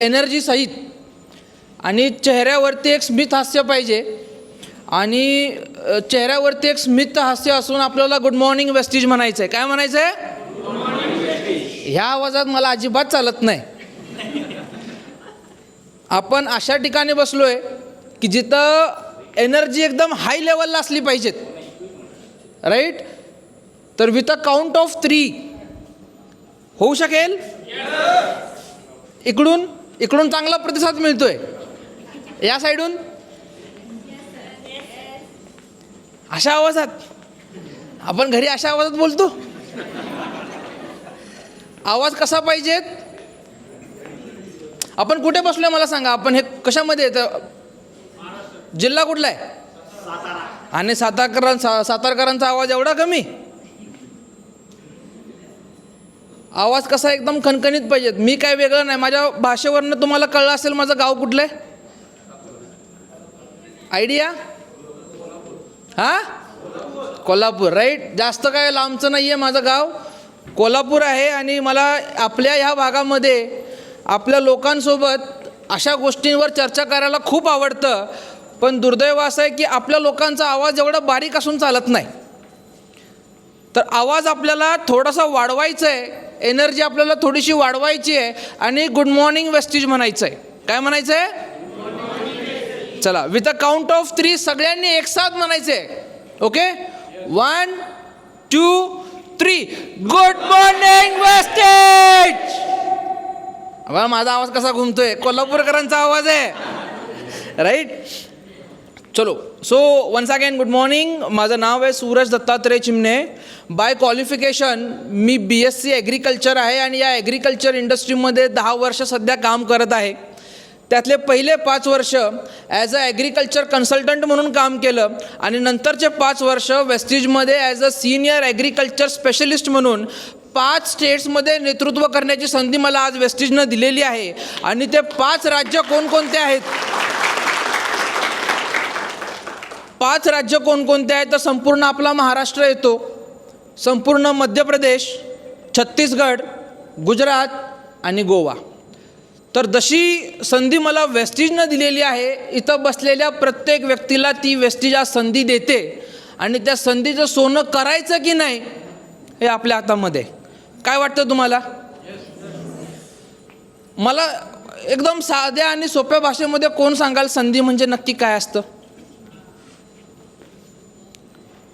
Energy सहित आणि चेहऱ्यावरती एक स्मित हास्य पाहिजे आणि चेहऱ्यावरती एक स्मित हास्य असून आपल्याला गुड मॉर्निंग वेस्टीज म्हणायचं आहे. काय म्हणायचं आहे? ह्या आवाजात मला अजिबात चालत नाही. आपण अशा ठिकाणी बसलोय की जिथं एनर्जी एकदम हाय लेवलला असली पाहिजेत, राईट? तर विथ अ काउंट ऑफ 3 होऊ शकेल? इकडून चांगला प्रतिसाद मिळतोय, या साईडून अशा आवाजात. आपण घरी अशा आवाजात बोलतो. आवाज कसा पाहिजेत? आपण कुठे बसलोय मला सांगा. आपण हे कशामध्ये येतं? जिल्हा कुठला आहे? आणि सातारकरांचा आवाज एवढा कमी. आवाज कसा एकदम खणखणीत पाहिजेत. मी काय वेगळं नाही, माझ्या भाषेवरनं तुम्हाला कळलं असेल माझं गाव कुठलं आहे. आयडिया? हां, कोल्हापूर, राईट? जास्त काय लांबचं नाही आहे माझं गाव, कोल्हापूर आहे. आणि मला आपल्या ह्या भागामध्ये आपल्या लोकांसोबत अशा गोष्टींवर चर्चा करायला खूप आवडतं. पण दुर्दैव असं आहे की आपल्या लोकांचा आवाज एवढा बारीक असून चालत नाही. तर आवाज आपल्याला थोडासा वाढवायचा आहे, एनर्जी आपल्याला थोडीशी वाढवायची आहे आणि गुड मॉर्निंग वेस्टीज म्हणायचं आहे. काय म्हणायचं आहे? चला, विथ अ काउंट ऑफ 3 सगळ्यांनी एक साथ म्हणायचं आहे. ओके, 1 2 3. Good morning wastage. बघा माझा आवाज कसा घुमतोय, कोल्हापूरकरांचा आवाज आहे, राईट? चलो, so once again good morning. माझं नाव आहे सूरज दत्तात्रय चिमणे. बाय क्वालिफिकेशन मी BSc ॲग्रिकल्चर आहे आणि या ॲग्रिकल्चर इंडस्ट्रीमध्ये 10 वर्ष सध्या काम करत आहे. त्यातले पहिले 5 वर्ष ॲज अ ॲग्रिकल्चर कन्सल्टंट म्हणून काम केलं आणि नंतरचे 5 वर्ष वेस्टीजमध्ये as a senior agriculture specialist म्हणून 5 स्टेट्समध्ये नेतृत्व करण्याची संधी मला आज वेस्टीजनं दिलेली आहे. आणि ते 5 राज्य कोणकोणते आहेत? 5 राज्य कोणकोणते आहेत? तर संपूर्ण आपला महाराष्ट्र येतो, संपूर्ण मध्य प्रदेश, छत्तीसगड, गुजरात आणि गोवा. तर जशी संधी मला वेस्टीजनं दिलेली आहे, इथं बसलेल्या प्रत्येक व्यक्तीला ती वेस्टीज आज संधी देते आणि त्या संधीचं सोनं करायचं की नाही हे आपल्या हातामध्ये. काय वाटतं तुम्हाला? मला एकदम साध्या आणि सोप्या भाषेमध्ये कोण सांगाल संधी म्हणजे नक्की काय असतं?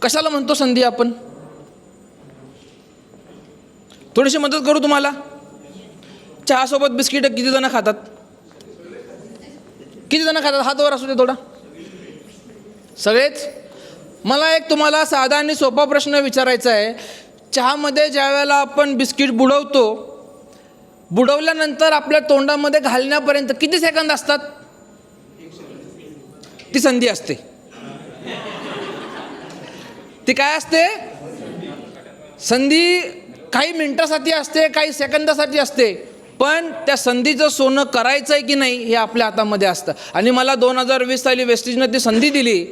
कशाला म्हणतो संधी आपण? थोडीशी मदत करू तुम्हाला. चहासोबत बिस्किट किती जण खातात? किती जण खातात? हात वर असू दे थोडा. सगळेच? मला एक तुम्हाला साधा आणि सोपा प्रश्न विचारायचा आहे. चहामध्ये ज्या वेळेला आपण बिस्किट बुडवतो, बुडवल्यानंतर आपल्या तोंडामध्ये घालण्यापर्यंत किती सेकंद असतात? ती संधी असते. ती काय असते? संधी काही मिनिटासाठी असते, काही सेकंदासाठी असते, पण त्या संधीचं सोनं करायचं आहे की नाही हे आपल्या हातामध्ये असतं. आणि मला 2020 साली वेस्टीजनं ती संधी दिली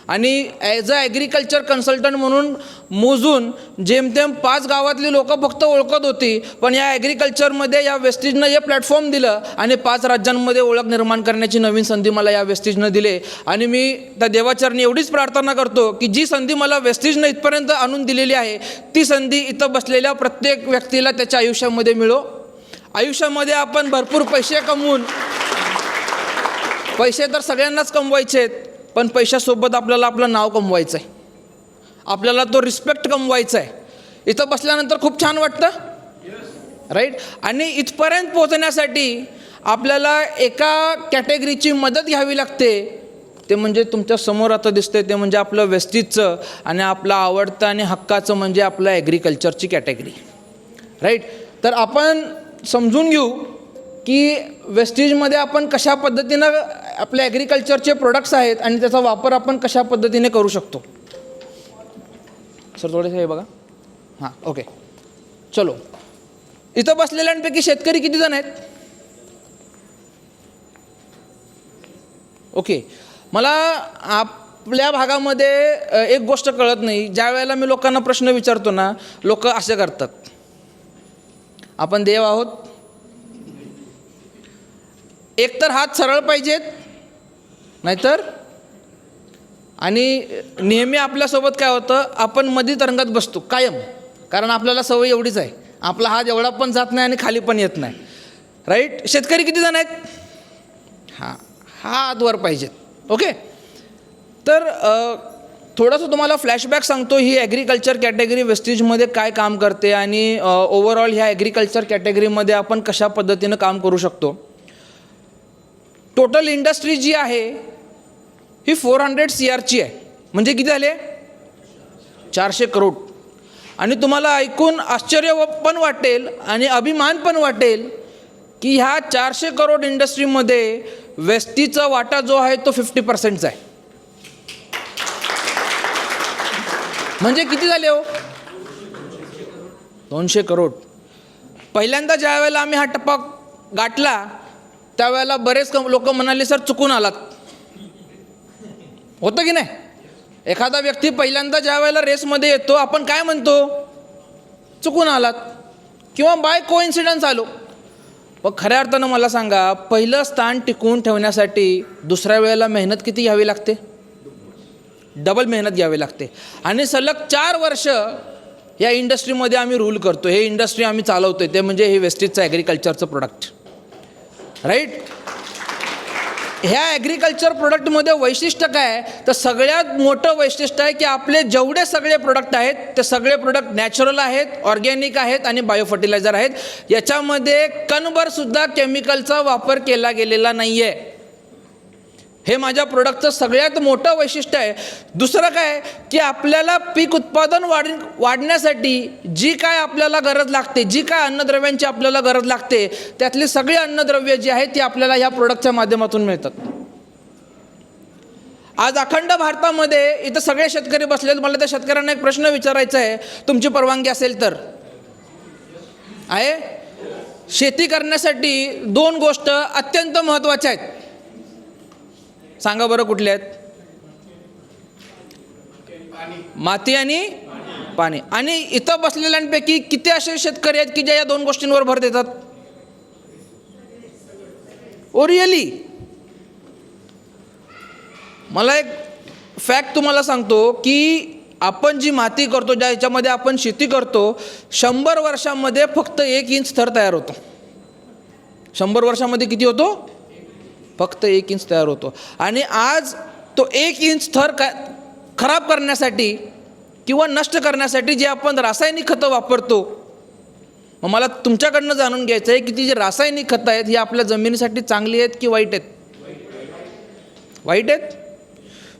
आणि ॲज अ ॲग्रिकल्चर कन्सल्टंट म्हणून मोजून जेमतेम 5 गावातली लोकं फक्त ओळखत होती. पण या ॲग्रिकल्चरमध्ये या वेस्टीजनं हे प्लॅटफॉर्म दिलं आणि 5 राज्यांमध्ये ओळख निर्माण करण्याची नवीन संधी मला या वेस्टीजनं दिली. आणि मी त्या देवाचरणी एवढीच प्रार्थना करतो की जी संधी मला वेस्टीजनं इथपर्यंत आणून दिलेली आहे, ती संधी इथं बसलेल्या प्रत्येक व्यक्तीला त्याच्या आयुष्यामध्ये मिळो. आयुष्यामध्ये आपण भरपूर पैसे कमवून, पैसे तर सगळ्यांनाच कमवायचे आहेत, पण पैशासोबत आपल्याला आपलं नाव कमवायचं आहे, आपल्याला तो रिस्पेक्ट कमवायचा आहे. इथं बसल्यानंतर खूप छान वाटतं, राईट? आणि इथपर्यंत पोहोचण्यासाठी आपल्याला एका कॅटेगरीची मदत घ्यावी लागते. ते म्हणजे तुमच्या समोर आता दिसतंय ते म्हणजे आपलं वेस्टीजचं आणि आपलं आवडतं आणि हक्काचं म्हणजे आपलं ॲग्रिकल्चरची कॅटेगरी, राईट? तर आपण समजून घेऊ की वेस्टीजमध्ये आपण कशा पद्धतीनं आपल्या ॲग्रिकल्चरचे प्रोडक्ट्स आहेत आणि त्याचा वापर आपण कशा पद्धतीने करू शकतो. सर थोडेसे हे बघा. हां, ओके, चलो. इथं बसलेल्यांपैकी शेतकरी किती जण आहेत? ओके. मला आपल्या भागामध्ये एक गोष्ट कळत नाही. ज्या वेळेला मी लोकांना प्रश्न विचारतो ना, लोक असे करतात, आपण देव आहोत, एकतर हात सरळ पाहिजेत, नाहीतर आणि नेहमी आपल्यासोबत काय होतं, आपण मध्ये तरंगत बसतो कायम, कारण आपल्याला सवय एवढीच आहे, आपला हात एवढा पण जात नाही आणि खाली पण येत नाही, राईट. शेतकरी किती जण आहेत? हां, हात वर पाहिजेत. ओके. तर थोडंसं तुम्हाला फ्लॅशबॅक सांगतो, ही ॲग्रिकल्चर कॅटेगरी वेस्टेजमध्ये काय काम करते आणि ओव्हरऑल ह्या ॲग्रिकल्चर कॅटेगरीमध्ये आपण कशा पद्धतीनं काम करू शकतो. टोटल इंडस्ट्री जी आहे ही 400 CRची आहे, म्हणजे किती झाले? 400 करोड. आणि तुम्हाला ऐकून आश्चर्य पण वाटेल आणि अभिमान पण वाटेल की ह्या 400 करोड इंडस्ट्रीमध्ये वेस्टीचा वाटा जो आहे तो 50%चा आहे. म्हणजे किती झाले हो? 200 करोड. पहिल्यांदा ज्या वेळेला आम्ही हा टप्पा गाठला त्यावेळेला बरेच लोक म्हणाले, सर चुकून आलात. होतं की नाही? एखादा व्यक्ती पहिल्यांदा ज्या वेळेला रेसमध्ये येतो आपण काय म्हणतो? चुकून आलात किंवा बाय कोइन्सिडन्स आलो. पण खऱ्या अर्थानं मला सांगा, पहिलं स्थान टिकवून ठेवण्यासाठी दुसऱ्या वेळेला मेहनत किती घ्यावी लागते? डबल मेहनत घ्यावी लागते. आणि सलग 4 वर्ष या इंडस्ट्रीमध्ये आम्ही रूल करतो, हे इंडस्ट्री आम्ही चालवतोय, ते म्हणजे हे वेस्टेजचं ॲग्रिकल्चरचं प्रोडक्ट, राईट. ह्या ॲग्रिकल्चर प्रोडक्टमध्ये वैशिष्ट्य काय आहे? तर सगळ्यात मोठं वैशिष्ट्य आहे की आपले जेवढे सगळे प्रोडक्ट आहेत ते सगळे प्रोडक्ट नॅचरल आहेत, ऑर्गॅनिक आहेत आणि बायो फर्टिलायझर आहेत. याच्यामध्ये कणभरसुद्धा केमिकलचा वापर केला गेलेला नाही आहे. हे माझ्या प्रोडक्टचं सगळ्यात मोठं वैशिष्ट्य आहे. दुसरं काय की आपल्याला पीक उत्पादन वाढण्यासाठी जी काय आपल्याला गरज लागते, जी काय अन्नद्रव्यांची आपल्याला गरज लागते, त्यातली सगळी अन्नद्रव्य जी आहेत ती आपल्याला ह्या प्रोडक्टच्या माध्यमातून मिळतात. आज अखंड भारतामध्ये इथं सगळे शेतकरी बसलेत. मला त्या शेतकऱ्यांना एक प्रश्न विचारायचा आहे, तुमची परवानगी असेल तर. आहे? शेती करण्यासाठी 2 गोष्ट अत्यंत महत्त्वाच्या आहेत. सांगा बरं कुठले आहेत? माती आणि पाणी. आणि इथं बसलेल्यांपैकी किती असे शेतकरी आहेत की ज्या या 2 गोष्टींवर भर देतात? ओरियली. मला एक फॅक्ट तुम्हाला सांगतो की आपण जी माती करतो, ज्या याच्यामध्ये आपण शेती करतो, 100 वर्षामध्ये फक्त 1 इंच थर तयार होतो. 100 वर्षामध्ये किती होतो? फक्त 1 इंच तयार होतो. आणि आज तो 1 इंच थर खराब करण्यासाठी किंवा नष्ट करण्यासाठी जे आपण रासायनिक खतं वापरतो, मग मला तुमच्याकडनं जाणून घ्यायचं आहे की ती जी रासायनिक खतं आहेत ही आपल्या जमिनीसाठी चांगली आहेत की वाईट आहेत? वाईट आहेत.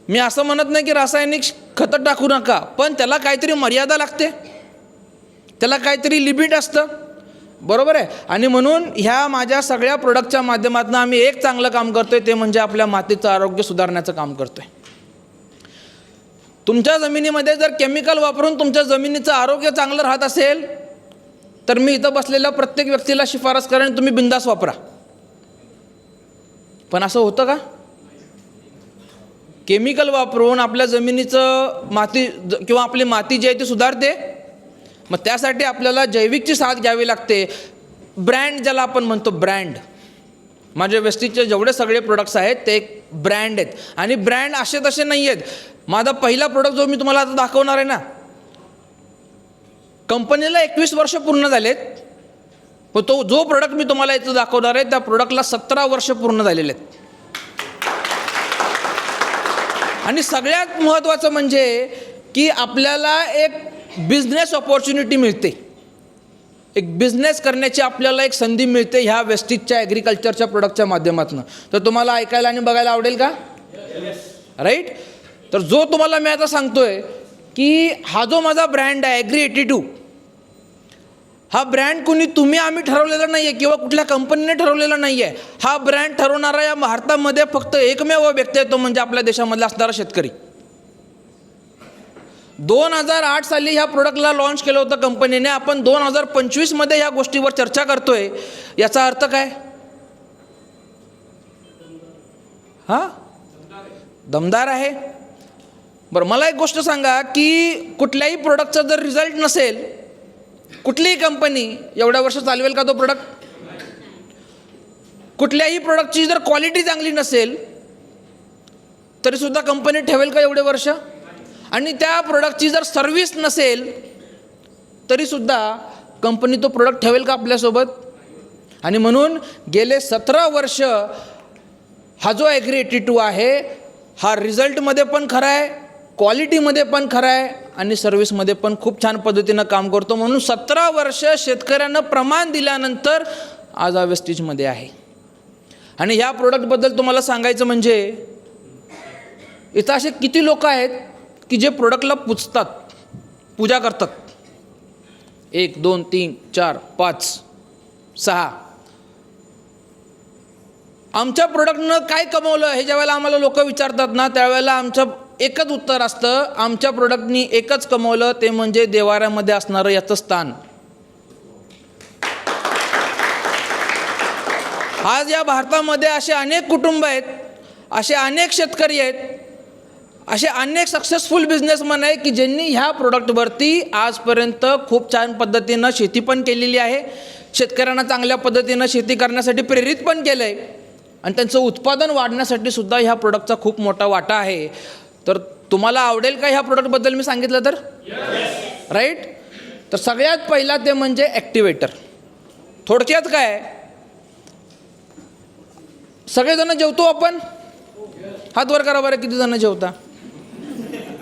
मी असं म्हणत नाही की रासायनिक खतं टाकू नका, पण त्याला काहीतरी मर्यादा लागते, त्याला काहीतरी लिमिट असतं, बरोबर आहे. आणि म्हणून ह्या माझ्या सगळ्या प्रोडक्टच्या माध्यमातून आम्ही एक चांगलं काम करतोय, ते म्हणजे आपल्या मातीचं आरोग्य सुधारण्याचं काम करतोय. तुमच्या जमिनीमध्ये जर केमिकल वापरून तुमच्या जमिनीचं आरोग्य चांगलं राहत असेल तर मी इथं बसलेल्या प्रत्येक व्यक्तीला शिफारस करेन, तुम्ही बिंदास वापरा. पण असं होतं का? केमिकल वापरून आपल्या जमिनीचं माती किंवा आपली माती जी आहे ती सुधारते? मग त्यासाठी आपल्याला जैविकची साथ घ्यावी लागते. ब्रँड ज्याला आपण म्हणतो, ब्रँड. माझ्या वेस्टीजचे जेवढे सगळे प्रोडक्ट्स आहेत ते एक ब्रँड आहेत. आणि ब्रँड असे तसे नाही आहेत. माझा पहिला प्रोडक्ट जो मी तुम्हाला आता दाखवणार आहे ना, कंपनीला 21 वर्ष पूर्ण झालेत. व तो जो प्रोडक्ट मी तुम्हाला इथं दाखवणार आहे त्या प्रोडक्टला 17 वर्ष पूर्ण झालेले आहेत. आणि सगळ्यात महत्त्वाचं म्हणजे की आपल्याला एक बिझनेस ऑपॉर्च्युनिटी मिळते, एक बिझनेस करण्याची आपल्याला एक संधी मिळते ह्या वेस्टेजच्या ॲग्रिकल्चरच्या प्रोडक्टच्या माध्यमातून. तर तुम्हाला ऐकायला आणि बघायला आवडेल का? राईट. तर जो तुम्हाला मी आता सांगतोय की हा जो माझा ब्रँड आहे ॲग्री82, हा ब्रँड कुणी तुम्ही आम्ही ठरवलेला नाही आहे किंवा कुठल्या कंपनीने ठरवलेला नाही आहे. हा ब्रँड ठरवणारा या भारतामध्ये फक्त एकमेव व्यक्ती आहे, तो म्हणजे आपल्या देशामधला असणारा शेतकरी. 2008 साली ह्या प्रोडक्टला लॉन्च केलं होतं कंपनीने. आपण 2025मध्ये ह्या गोष्टीवर चर्चा करतोय. याचा अर्थ काय? हां, दमदार आहे. बरं, मला एक गोष्ट सांगा की कुठल्याही प्रोडक्टचा जर रिझल्ट नसेल, कुठलीही कंपनी एवढ्या वर्ष चालवेल का तो प्रोडक्ट? कुठल्याही प्रोडक्टची जर क्वालिटी चांगली नसेल तरीसुद्धा कंपनी ठेवेल का एवढे वर्ष? आणि त्या प्रोडक्टची जर सर्व्हिस नसेल तरीसुद्धा कंपनी तो प्रोडक्ट ठेवेल का आपल्यासोबत? आणि म्हणून गेले 17 वर्ष हा जो ॲग्री 82 आहे हा रिझल्टमध्ये पण खरा आहे, क्वालिटीमध्ये पण खरा आहे आणि सर्व्हिसमध्ये पण खूप छान पद्धतीनं काम करतो. म्हणून 17 वर्ष शेतकऱ्यांना प्रमाण दिल्यानंतर आज हा वेस्टेजमध्ये आहे. आणि ह्या प्रोडक्टबद्दल तुम्हाला सांगायचं म्हणजे इथं असे किती लोक आहेत की जे प्रोडक्टला पूजतात, पूजा करतात. 1 2 3 4 5 6. आमच्या प्रोडक्टनं काय कमवलं हे ज्यावेळेला आम्हाला लोक विचारतात ना, त्यावेळेला आमचं एकच उत्तर असतं, आमच्या प्रोडक्टनी एकच कमवलं, ते म्हणजे देवाऱ्यामध्ये असणारं याचं स्थान. आज या भारतामध्ये असे अनेक कुटुंब आहेत, असे अनेक शेतकरी आहेत, असे अनेक सक्सेसफुल बिझनेसमॅन आहे की ज्यांनी ह्या प्रोडक्टवरती आजपर्यंत खूप छान पद्धतीनं शेती पण केलेली आहे, शेतकऱ्यांना चांगल्या पद्धतीनं शेती करण्यासाठी प्रेरित पण केलं आहे आणि त्यांचं उत्पादन वाढण्यासाठी सुद्धा ह्या प्रोडक्टचा खूप मोठा वाटा आहे. तर तुम्हाला आवडेल का ह्या प्रोडक्टबद्दल मी सांगितलं तर? राईट. तर सगळ्यात पहिला ते म्हणजे ॲक्टिवेटर. थोडक्यात काय, सगळेजण जेवतो आपण? हात वर करा बरं, किती जण जेवता?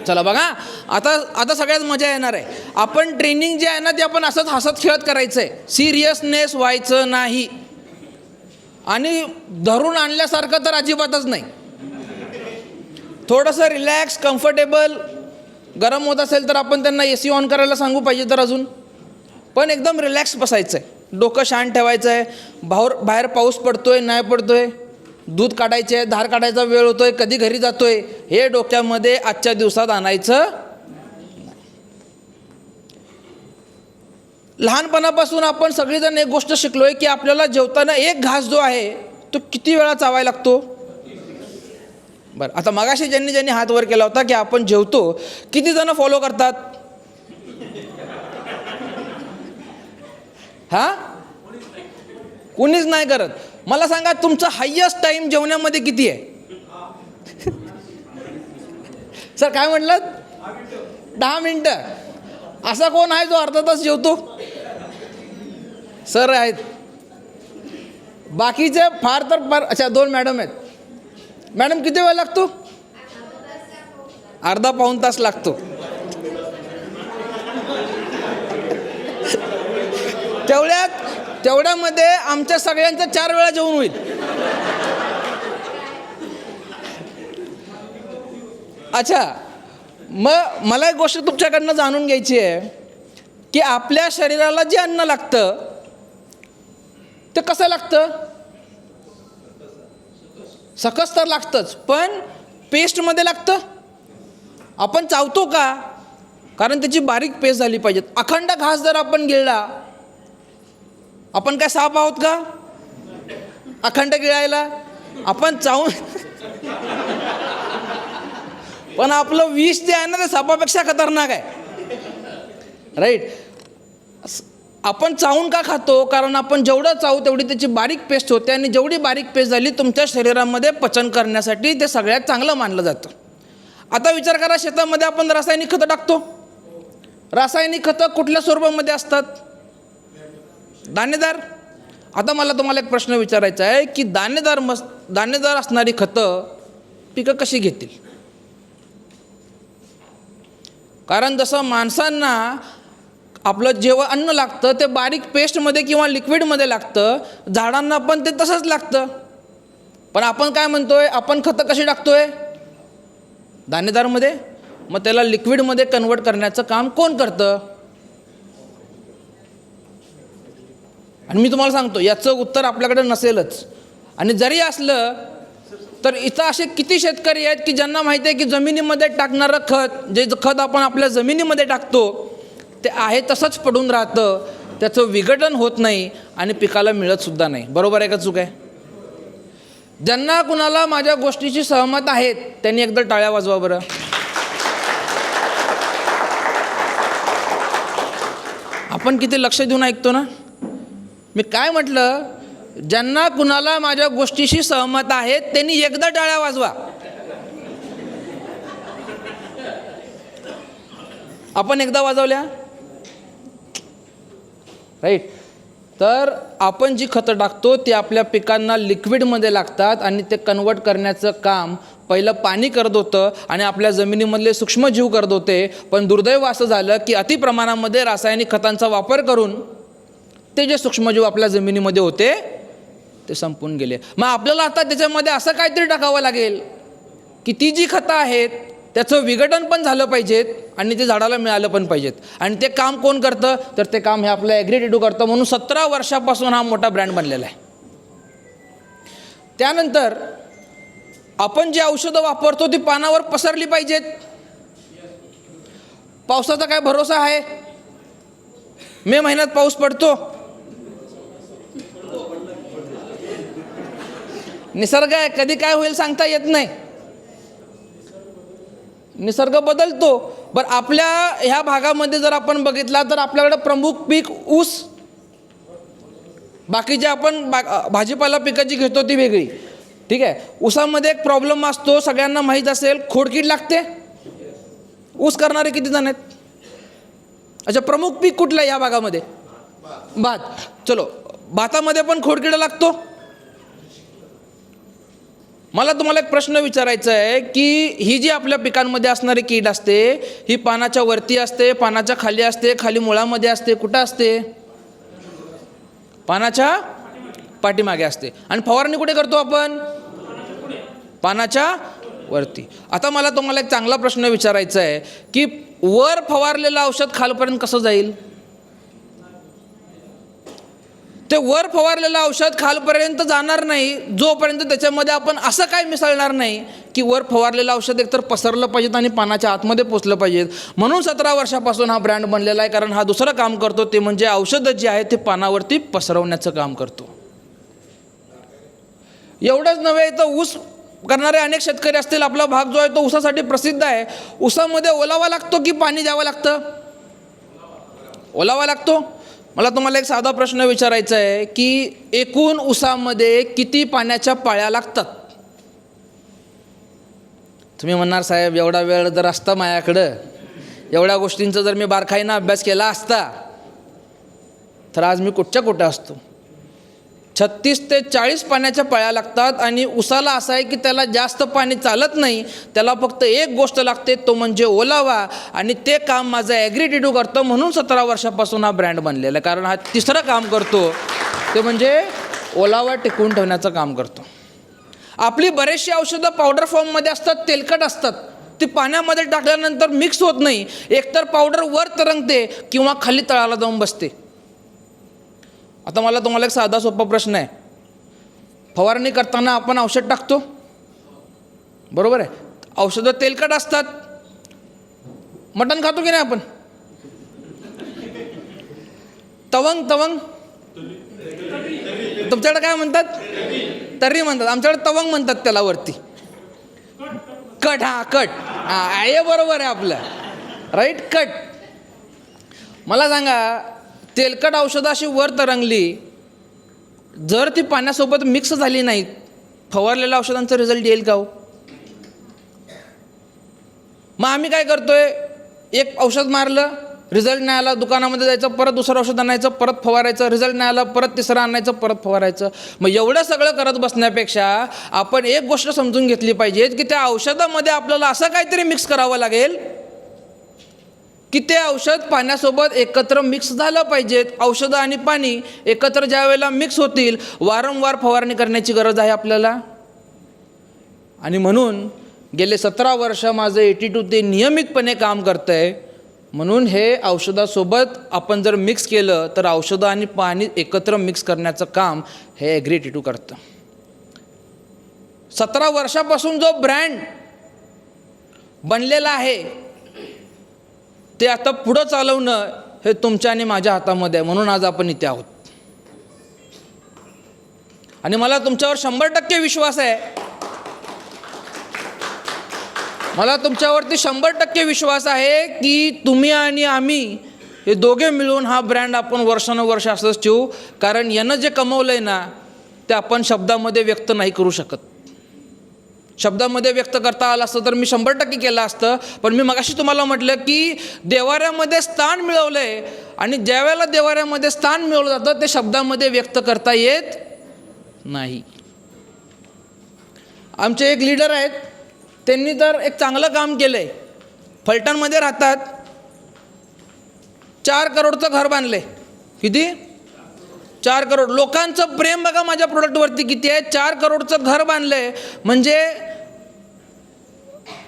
चला बघा, आता सगळ्यात मजा येणार आहे. आपण ट्रेनिंग जे आहे ना ते आपण असंच हसत खेळत करायचं आहे, सिरियसनेस व्हायचं नाही आणि धरून आणल्यासारखं तर अजिबातच नाही. थोडंसं रिलॅक्स, कम्फर्टेबल. गरम होत असेल तर आपण त्यांना AC ऑन करायला सांगू पाहिजे तर अजून, पण एकदम रिलॅक्स बसायचं आहे, डोकं शांत ठेवायचं आहे. बाहेर पाऊस पडतोय नाही पडतोय, दूध काढायचे आहे, धार काढायचा वेळ होतोय, कधी घरी जातोय, हे डोक्यामध्ये आजच्या दिवसात आणायचं. लहानपणापासून आपण सगळेजण एक गोष्ट शिकलोय की आपल्याला जेवताना एक घास जो आहे तो किती वेळा चावायला लागतो? बरं, आता मगाशी ज्यांनी हात वर केला होता की आपण जेवतो, किती जण फॉलो करतात? हा, कोणीच नाही करत. मला सांगा तुमचा हायेस्ट टाइम जेवण्यामध्ये किती आहे? सर काय म्हटलं? 10 मिनिटं. असा कोण आहे जो अर्धा तास जेवतो? सर आहेत. बाकीचे फार तर फार. अच्छा, 2 मॅडम आहेत. मॅडम किती वेळ लागतो? अर्धा पाऊण तास लागतो. तेवढ्यामध्ये आमच्या सगळ्यांचं 4 वेळा जेवण होईल. अच्छा, मग मला एक गोष्ट तुमच्याकडनं जाणून घ्यायची आहे की आपल्या शरीराला जे अन्न लागतं ते कसं लागतं? सकस तर लागतंच, पण पेस्टमध्ये लागतं. आपण चावतो का? कारण त्याची बारीक पेस्ट झाली पाहिजे. अखंड घास जर आपण गिळला, आपण काय साप आहोत का अखंड गिळायला? आपण चावून पण आपलं विष जे आहे ना ते सापापेक्षा खतरनाक आहे. राईट. आपण चावून का खातो? कारण आपण जेवढं चावू तेवढी त्याची बारीक पेस्ट होते आणि जेवढी बारीक पेस्ट झाली तुमच्या शरीरामध्ये पचन करण्यासाठी ते सगळ्यात चांगलं मानलं जातं. आता विचार करा, शेतामध्ये आपण रासायनिक खतं टाकतो. रासायनिक खतं कुठल्या स्वरूपामध्ये असतात? दाणेदार. आता मला तुम्हाला एक प्रश्न विचारायचा आहे की दाणेदार असणारी खतं पिकं कशी घेतील? कारण जसं माणसांना आपलं जेव्हा अन्न लागतं ते बारीक पेस्टमध्ये किंवा लिक्विडमध्ये लागतं, झाडांना पण ते तसंच लागतं. पण आपण काय म्हणतोय, आपण खतं कशी टाकतोय? दाणेदारमध्ये. मग त्याला लिक्विडमध्ये कन्वर्ट करण्याचं काम कोण करतं? आणि मी तुम्हाला सांगतो याचं उत्तर आपल्याकडे नसेलच. आणि जरी असलं तर इथं असे किती शेतकरी आहेत की ज्यांना माहिती आहे की जमिनीमध्ये टाकणारं खत, जे खत आपण आपल्या जमिनीमध्ये टाकतो ते आहे तसंच पडून राहतं, त्याचं विघटन होत नाही आणि पिकाला मिळतसुद्धा नाही. बरोबर आहे का चूक आहे? ज्यांना कुणाला माझ्या गोष्टीशी सहमत आहेत त्यांनी एकदा टाळ्या वाजवा बरं. आपण किती लक्ष देऊन ऐकतो ना. मी काय म्हटलं ज्यांना कुणाला माझ्या गोष्टीशी सहमत आहेत त्यांनी एकदा टाळ्या वाजवा. आपण एकदा वाजवल्या, राईट. तर आपण जी खतं टाकतो ती आपल्या पिकांना लिक्विडमध्ये लागतात आणि ते कन्वर्ट करण्याचं काम पहिलं पाणी करत होतं आणि आपल्या जमिनीमधले सूक्ष्मजीव करत होते. पण दुर्दैव असं झालं की अतिप्रमाणामध्ये रासायनिक खतांचा वापर करून ते जे सूक्ष्मजीव आपल्या जमिनीमध्ये होते ते संपून गेले. मग आपल्याला आता त्याच्यामध्ये असं काहीतरी टाकावं लागेल की ती जी खतं आहेत त्याचं विघटन पण झालं पाहिजेत आणि ते झाडाला मिळालं पण पाहिजेत. आणि ते काम कोण करतं? तर ते काम हे आपलं ॲग्री करतं. म्हणून 17 वर्षापासून हा मोठा ब्रँड बनलेला आहे. त्यानंतर आपण जी औषधं वापरतो ती पानावर पसरली पाहिजेत. पावसाचा काय भरोसा आहे? मे महिन्यात पाऊस पडतो, निसर्ग आहे, कधी काय होईल सांगता येत नाही. निसर्ग बदलतो. बरं, आपल्या ह्या भागामध्ये जर आपण बघितला तर आपल्याकडे प्रमुख पीक ऊस. बाकीचे आपण भाजीपाला पिकं जी घेतो ती वेगळी, ठीक आहे. ऊसामध्ये एक प्रॉब्लेम असतो, सगळ्यांना माहीत असेल, खोडकीड लागते. ऊस करणारे किती जण आहेत? अच्छा, प्रमुख पीक कुठलं आहे या भागामध्ये? भात. चलो, भातामध्ये पण खोडकीड लागतो. मला तुम्हाला एक प्रश्न विचारायचा आहे की ही जी आपल्या पिकांमध्ये असणारी कीड असते ही पानाच्या वरती असते, पानाच्या खाली असते, खाली मुळामध्ये असते, कुठं असते? पानाच्या पाठीमागे असते. आणि फवारणी कुठे करतो आपण? पानाच्या वरती. आता मला तुम्हाला एक चांगला प्रश्न विचारायचा आहे की वर फवारलेलं औषध खालपर्यंत कसं जाईल? ते वर फवारलेलं औषध खालपर्यंत जाणार नाही जोपर्यंत त्याच्यामध्ये आपण असं काय मिसळणार नाही की वर फवारलेलं औषध एकतर पसरलं पाहिजेत आणि पानाच्या आतमध्ये पोचलं पाहिजेत. म्हणून 17 वर्षापासून हा ब्रँड बनलेला आहे, कारण हा दुसरं काम करतो ते म्हणजे औषधं जी आहे ते पानावरती पसरवण्याचं काम करतो. एवढंच नव्हे, तर ऊस करणारे अनेक शेतकरी असतील. आपला भाग जो आहे तो ऊसासाठी प्रसिद्ध आहे. ऊसामध्ये ओलावा लागतो की पाणी द्यावं लागतं? ओलावा लागतो. मला तुम्हाला एक साधा प्रश्न विचारायचा आहे की एकूण ऊसामध्ये किती पाण्याच्या पाळ्या लागतात? तुम्ही म्हणणार साहेब एवढा वेळ जर असता माझ्याकडं, एवढ्या गोष्टींचा जर मी बारकाईनं अभ्यास केला असता तर आज मी कुठं असतो. 36 ते 40 पाण्याच्या पाळ्या लागतात. आणि ऊसाला असं आहे की त्याला जास्त पाणी चालत नाही, त्याला फक्त एक गोष्ट लागते, तो म्हणजे ओलावा. आणि ते काम माझं ॲग्री करतं. म्हणून 17 वर्षापासून हा ब्रँड बनलेला आहे, कारण हा तिसरं काम करतो ते म्हणजे ओलावा टिकवून ठेवण्याचं काम करतो. आपली बरेचशी औषधं पावडर फॉर्ममध्ये असतात, तेलकट असतात. ती पाण्यामध्ये टाकल्यानंतर मिक्स होत नाही. एकतर पावडर वर तरंगते किंवा खाली तळाला जाऊन बसते. आता मला तुम्हाला एक साधा सोपा प्रश्न आहे. फवारणी करताना आपण औषध टाकतो, बरोबर आहे. औषधं तेलकट असतात. मटण खातो की नाही आपण? तवंग तुमच्याकडे काय म्हणतात? तर्री म्हणतात. आमच्याकडे तवंग म्हणतात त्याला वरती. कट. कट. हे बरोबर आहे आपलं, राईट. कट. मला सांगा, तेलकट औषधं अशी वर तरंगली, जर ती पाण्यासोबत मिक्स झाली नाहीत, फवारलेल्या औषधांचा रिझल्ट येईल का हो? मग आम्ही काय करतोय, एक औषध मारलं, रिझल्ट नाही आला, दुकानामध्ये जायचं, परत दुसरं औषध आणायचं, परत फवारायचं, रिझल्ट नाही आला, परत तिसरं आणायचं, परत फवारायचं. मग एवढं सगळं करत बसण्यापेक्षा आपण एक गोष्ट समजून घेतली पाहिजे की त्या औषधामध्ये आपल्याला असं काहीतरी मिक्स करावं लागेल की ते औषध पाण्यासोबत एकत्र मिक्स झालं पाहिजेत. औषधं आणि पाणी एकत्र ज्या वेळेला मिक्स होतील, वारंवार फवारणी करण्याची गरज आहे आपल्याला. आणि म्हणून गेले 17 वर्ष माझं 82 ते नियमितपणे काम करतं आहे. म्हणून हे औषधासोबत आपण जर मिक्स केलं तर औषधं आणि पाणी एकत्र मिक्स करण्याचं काम हे ॲग्री करतं. 17 वर्षापासून जो ब्रँड बनलेला आहे ते आता पुढं चालवणं हे तुमच्या आणि माझ्या हातामध्ये आहे. म्हणून आज आपण इथे आहोत. आणि मला तुमच्यावर 100% विश्वास आहे. मला तुमच्यावरती 100% विश्वास आहे की तुम्ही आणि आम्ही हे दोघे मिळून हा ब्रँड आपण वर्षानुवर्ष असंच ठेवू. कारण यानं जे कमवलं आहे ना ते आपण शब्दामध्ये व्यक्त नाही करू शकत. शब्दामध्ये व्यक्त करता आलं असतं तर मी 100% केलं असतं. पण मी मगाशी तुम्हाला म्हटलं की देवाऱ्यामध्ये स्थान मिळवलं आहे, आणि ज्या वेळेला देवाऱ्यामध्ये स्थान मिळवलं जातं ते शब्दामध्ये व्यक्त करता येत नाही. आमचे एक लीडर आहेत, त्यांनी तर एक चांगलं काम केलं आहे. फलटणमध्ये राहतात, 4 करोडचं घर बांधले. किती? 4 करोड. लोकांचं प्रेम बघा माझ्या प्रोडक्टवरती किती आहे. 4 करोडचं घर बांधलं आहे. म्हणजे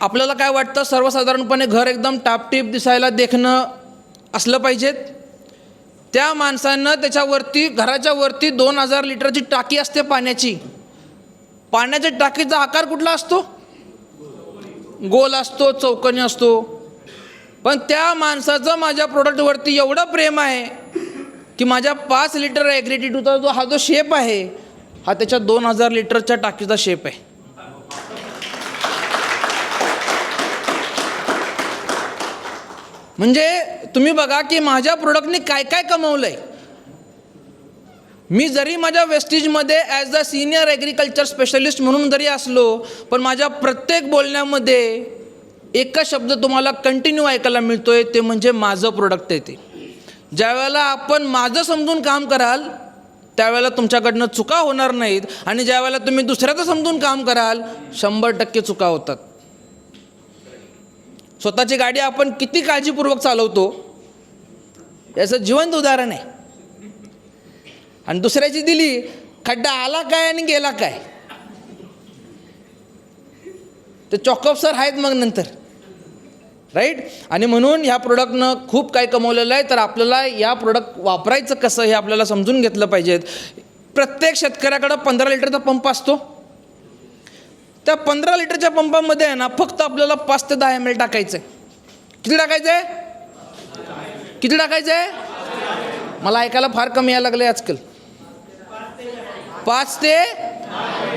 आपल्याला काय वाटतं, सर्वसाधारणपणे घर एकदम टापटीप दिसायला देखणं असलं पाहिजेत. त्या माणसानं त्याच्यावरती, घराच्या वरती 2000 लिटरची टाकी असते पाण्याची. पाण्याच्या टाकीचा आकार कुठला असतो? गोल असतो, चौकोनी असतो. पण त्या माणसाचं माझ्या प्रोडक्टवरती एवढं प्रेम आहे की माझ्या 5 लिटर ॲग्रिट्यूडचा हा जो शेप आहे, हा त्याच्या 2000 लिटरच्या टाकीचा शेप आहे. म्हणजे तुम्ही बघा की माझ्या प्रोडक्टनी काय काय कमवलं आहे. मी जरी माझ्या वेस्टेजमध्ये as a senior agriculture specialist म्हणून जरी असलो, पण माझ्या प्रत्येक बोलण्यामध्ये एकच शब्द तुम्हाला कंटिन्यू ऐकायला मिळतोय, ते म्हणजे माझं प्रोडक्ट आहे. ते ज्या वेळेला आपण माझं समजून काम कराल त्यावेळेला तुमच्याकडनं चुका होणार नाहीत, आणि ज्या वेळेला तुम्ही दुसऱ्याचं समजून काम कराल 100% चुका होतात. स्वतःची गाडी आपण किती काळजीपूर्वक चालवतो याचं जिवंत उदाहरण आहे. आणि दुसऱ्याची दिली, खड्डा आला काय आणि गेला काय, ते चॉकअप सर आहेत मग नंतर, राईट. आणि म्हणून ह्या प्रोडक्टनं खूप काही कमवलेलं आहे. तर आपल्याला या प्रोडक्ट वापरायचं कसं हे आपल्याला समजून घेतलं पाहिजेत. प्रत्येक शेतकऱ्याकडं 15 लिटरचा पंप असतो. त्या 15 लिटरच्या पंपामध्ये आहे ना, फक्त आपल्याला 5 ते 10 ml टाकायचं आहे. किती टाकायचं आहे? किती टाकायचं आहे? मला ऐकायला फार कमी यायला लागलं आहे आजकाल. 5 ते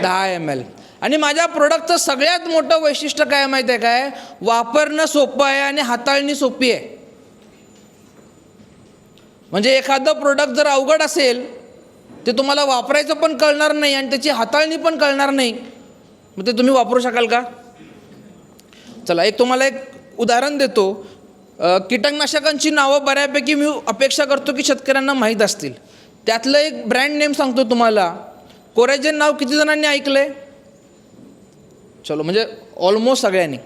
10 ml. आणि माझ्या प्रोडक्टचं सगळ्यात मोठं वैशिष्ट्य काय माहिती आहे काय? वापरणं सोपं आहे आणि हाताळणी सोपी आहे. म्हणजे एखादं प्रोडक्ट जर अवघड असेल ते तुम्हाला वापरायचं पण कळणार नाही आणि त्याची हाताळणी पण कळणार नाही, मग ते तुम्ही वापरू शकाल का? चला तुम्हाला एक उदाहरण देतो. कीटकनाशकांची नावं बऱ्यापैकी मी अपेक्षा करतो की शेतकऱ्यांना माहीत असतील. त्यातलं एक ब्रँड नेम सांगतो तुम्हाला. कोरॅजेन नाव किती जणांनी ऐकलं आहे? चलो, म्हणजे ऑलमोस्ट सगळ्यांनी.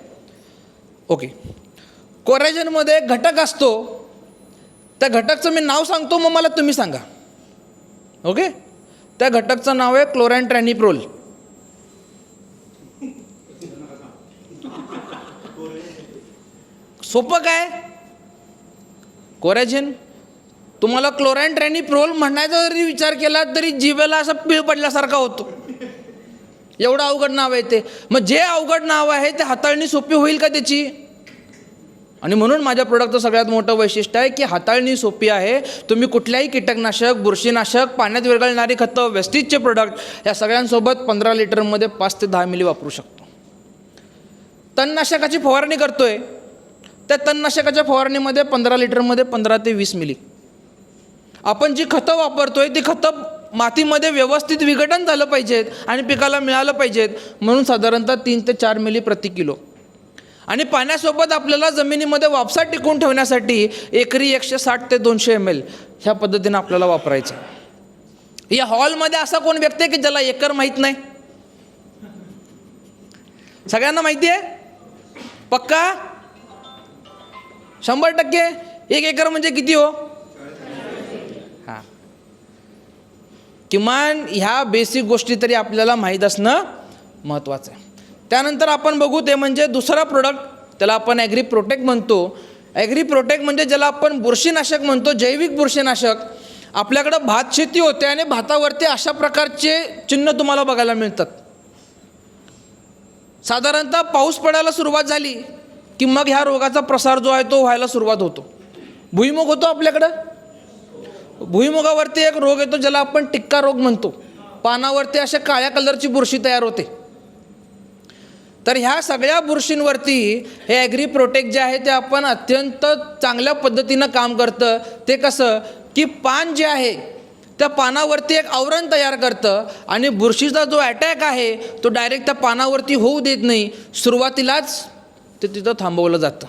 ओके. कोरॅजेनमध्ये एक घटक असतो, त्या घटकचं मी नाव सांगतो, मग मला तुम्ही सांगा. ओके. त्या घटकचं नाव आहे क्लोरॅन्ट्रॅनिप्रोल. सोपं काय? कोरॅजेन. तुम्हाला क्लोरॅन्ट्रॅनिप्रोल म्हणायचा जरी विचार केला तरी जिभेला असं पीळ पडल्यासारखा होतो, एवढं अवघड नाव आहे ते. मग जे अवघड नाव आहे ते हाताळणी सोपी होईल का त्याची? आणि म्हणून माझ्या प्रोडक्टचं सगळ्यात मोठं वैशिष्ट्य आहे की हाताळणी सोपी आहे. तुम्ही कुठल्याही कीटकनाशक, बुरशीनाशक, पाण्यात विरघळणारी खतं, वेस्टेजचे प्रोडक्ट या सगळ्यांसोबत 15 लिटरमध्ये 5 ते 10 मिली वापरू शकतो. तणनाशकाची फवारणी करतोय, त्या तणनाशकाच्या फवारणीमध्ये 15 लिटरमध्ये 15 ते 20 मिली. आपण जी खतं वापरतोय ती खतं मातीमध्ये व्यवस्थित विघटन झालं पाहिजेत आणि पिकाला मिळालं पाहिजेत, म्हणून साधारणतः 3 ते 4 मिली प्रति किलो. आणि पाण्यासोबत आपल्याला जमिनीमध्ये वापसा टिकून ठेवण्यासाठी एकरी 160 ते 200 ml ह्या पद्धतीनं आपल्याला वापरायचं. या हॉलमध्ये असा कोण व्यक्ती आहे की ज्याला एकर माहीत नाही? सगळ्यांना माहिती आहे पक्का? 100%. 1 एकर म्हणजे किती हो? हां, किमान ह्या बेसिक गोष्टी तरी आपल्याला माहीत असणं महत्त्वाचं आहे. त्यानंतर आपण बघू ते म्हणजे दुसरा प्रोडक्ट, त्याला आपण ॲग्री प्रोटेक्ट म्हणतो. ॲग्री प्रोटेक्ट म्हणजे ज्याला आपण बुरशीनाशक म्हणतो, जैविक बुरशीनाशक. आपल्याकडं भात शेती होते आणि भातावरती अशा प्रकारचे चिन्ह तुम्हाला बघायला मिळतात. साधारणतः पाऊस पडायला सुरुवात झाली की मग ह्या रोगाचा प्रसार जो आहे तो व्हायला सुरुवात होतो. भुईमुग होतो आपल्याकडं, भुईमुगावरती एक रोग येतो ज्याला आपण टिक्का रोग म्हणतो. पानावरती अशा काळ्या कलरची बुरशी तयार होते. तर ह्या सगळ्या बुरशींवरती हे ॲग्री प्रोटेक्ट जे आहे ते आपण अत्यंत चांगल्या पद्धतीनं काम करतं. ते कसं की पान जे आहे त्या पानावरती एक आवरण तयार करतं आणि बुरशीचा जो अटॅक आहे तो डायरेक्ट त्या पानावरती होऊ देत नाही, सुरुवातीलाच ते तिथं थांबवलं जातं.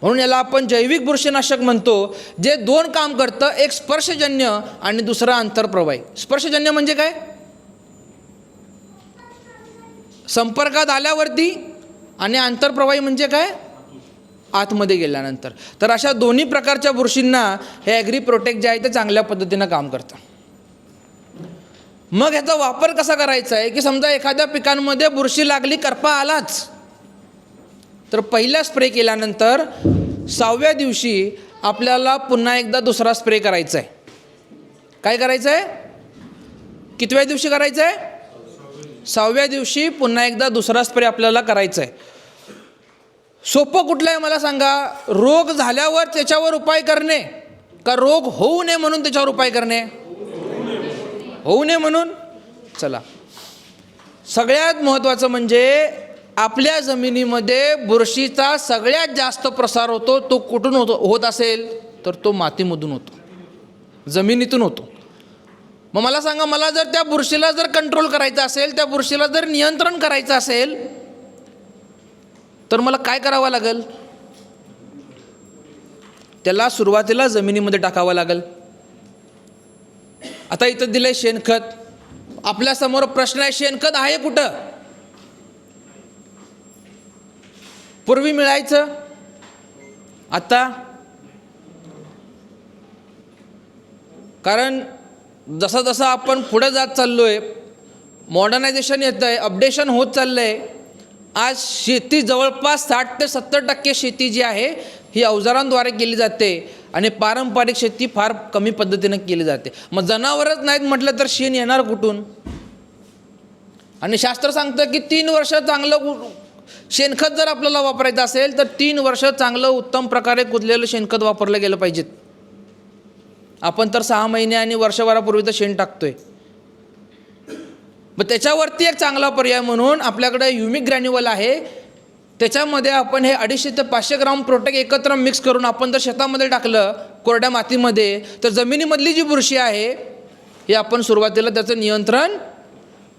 म्हणून याला आपण जैविक बुरशीनाशक म्हणतो, जे दोन काम करतं, एक स्पर्शजन्य आणि दुसरा आंतरप्रवाही. स्पर्शजन्य म्हणजे काय? संपर्कात आल्यावरती, आणि आंतरप्रवाही म्हणजे काय? आतमध्ये गेल्यानंतर. तर अशा दोन्ही प्रकारच्या बुरशींना हे ॲग्री प्रोटेक्ट जे आहे ते चांगल्या पद्धतीनं काम करतं. मग ह्याचा वापर कसा करायचा आहे की समजा एखाद्या पिकांमध्ये बुरशी लागली, करपा आलाच, तर पहिला स्प्रे केल्यानंतर 6व्या दिवशी आपल्याला पुन्हा एकदा दुसरा स्प्रे करायचा आहे. काय करायचं आहे? कितव्या दिवशी करायचं आहे? 6व्या दिवशी पुन्हा एकदा दुसरा स्प्रे आपल्याला करायचा आहे. सोपं कुठलं आहे मला सांगा? रोग झाल्यावर त्याच्यावर उपाय करणे का रोग होऊ नये म्हणून त्याच्यावर उपाय करणे? होऊ नये म्हणून. चला, सगळ्यात महत्त्वाचं म्हणजे आपल्या जमिनीमध्ये बुरशीचा सगळ्यात जास्त प्रसार होतो, तो कुठून होत असेल तर तो मातीमधून होतो, जमिनीतून होतो. मग मला सांगा, मला जर त्या बुरशीला जर कंट्रोल करायचं असेल, त्या बुरशीला जर नियंत्रण करायचं असेल, तर मला काय करावं लागेल? त्याला सुरुवातीला जमिनीमध्ये टाकावं लागेल. आता इथं दिलंय शेणखत. आपल्यासमोर प्रश्न आहे, शेणखत आहे कुठं? पूर्वी मिळायचं, आता कारण जसं जसं आपण पुढे जात चाललोय, मॉडर्नायझेशन येतं आहे, अपडेशन होत चाललं आहे. आज शेती जवळपास 60 ते 70% शेती जी आहे ही अवजारांद्वारे केली जाते आणि पारंपरिक शेती फार कमी पद्धतीने केली जाते. मग जनावरच नाहीत म्हटलं तर शेण येणार कुठून? आणि शास्त्र सांगतं की 3 वर्ष चांगलं शेणखत जर आपल्याला वापरायचं असेल तर 3 वर्ष चांगलं उत्तम प्रकारे कुजलेलं शेणखत वापरलं गेलं पाहिजेत. आपण तर 6 महिने आणि वर्षभरापूर्वी तर शेण टाकतोय. मग त्याच्यावरती एक चांगला पर्याय म्हणून आपल्याकडे ह्युमिक ग्रॅन्युअल आहे. त्याच्यामध्ये आपण हे 250 ते 500 ग्राम प्रोटेक्ट एकत्र मिक्स करून आपण जर शेतामध्ये टाकलं, कोरड्या मातीमध्ये, तर जमिनीमधली जी बुरशी आहे हे आपण सुरुवातीला त्याचं नियंत्रण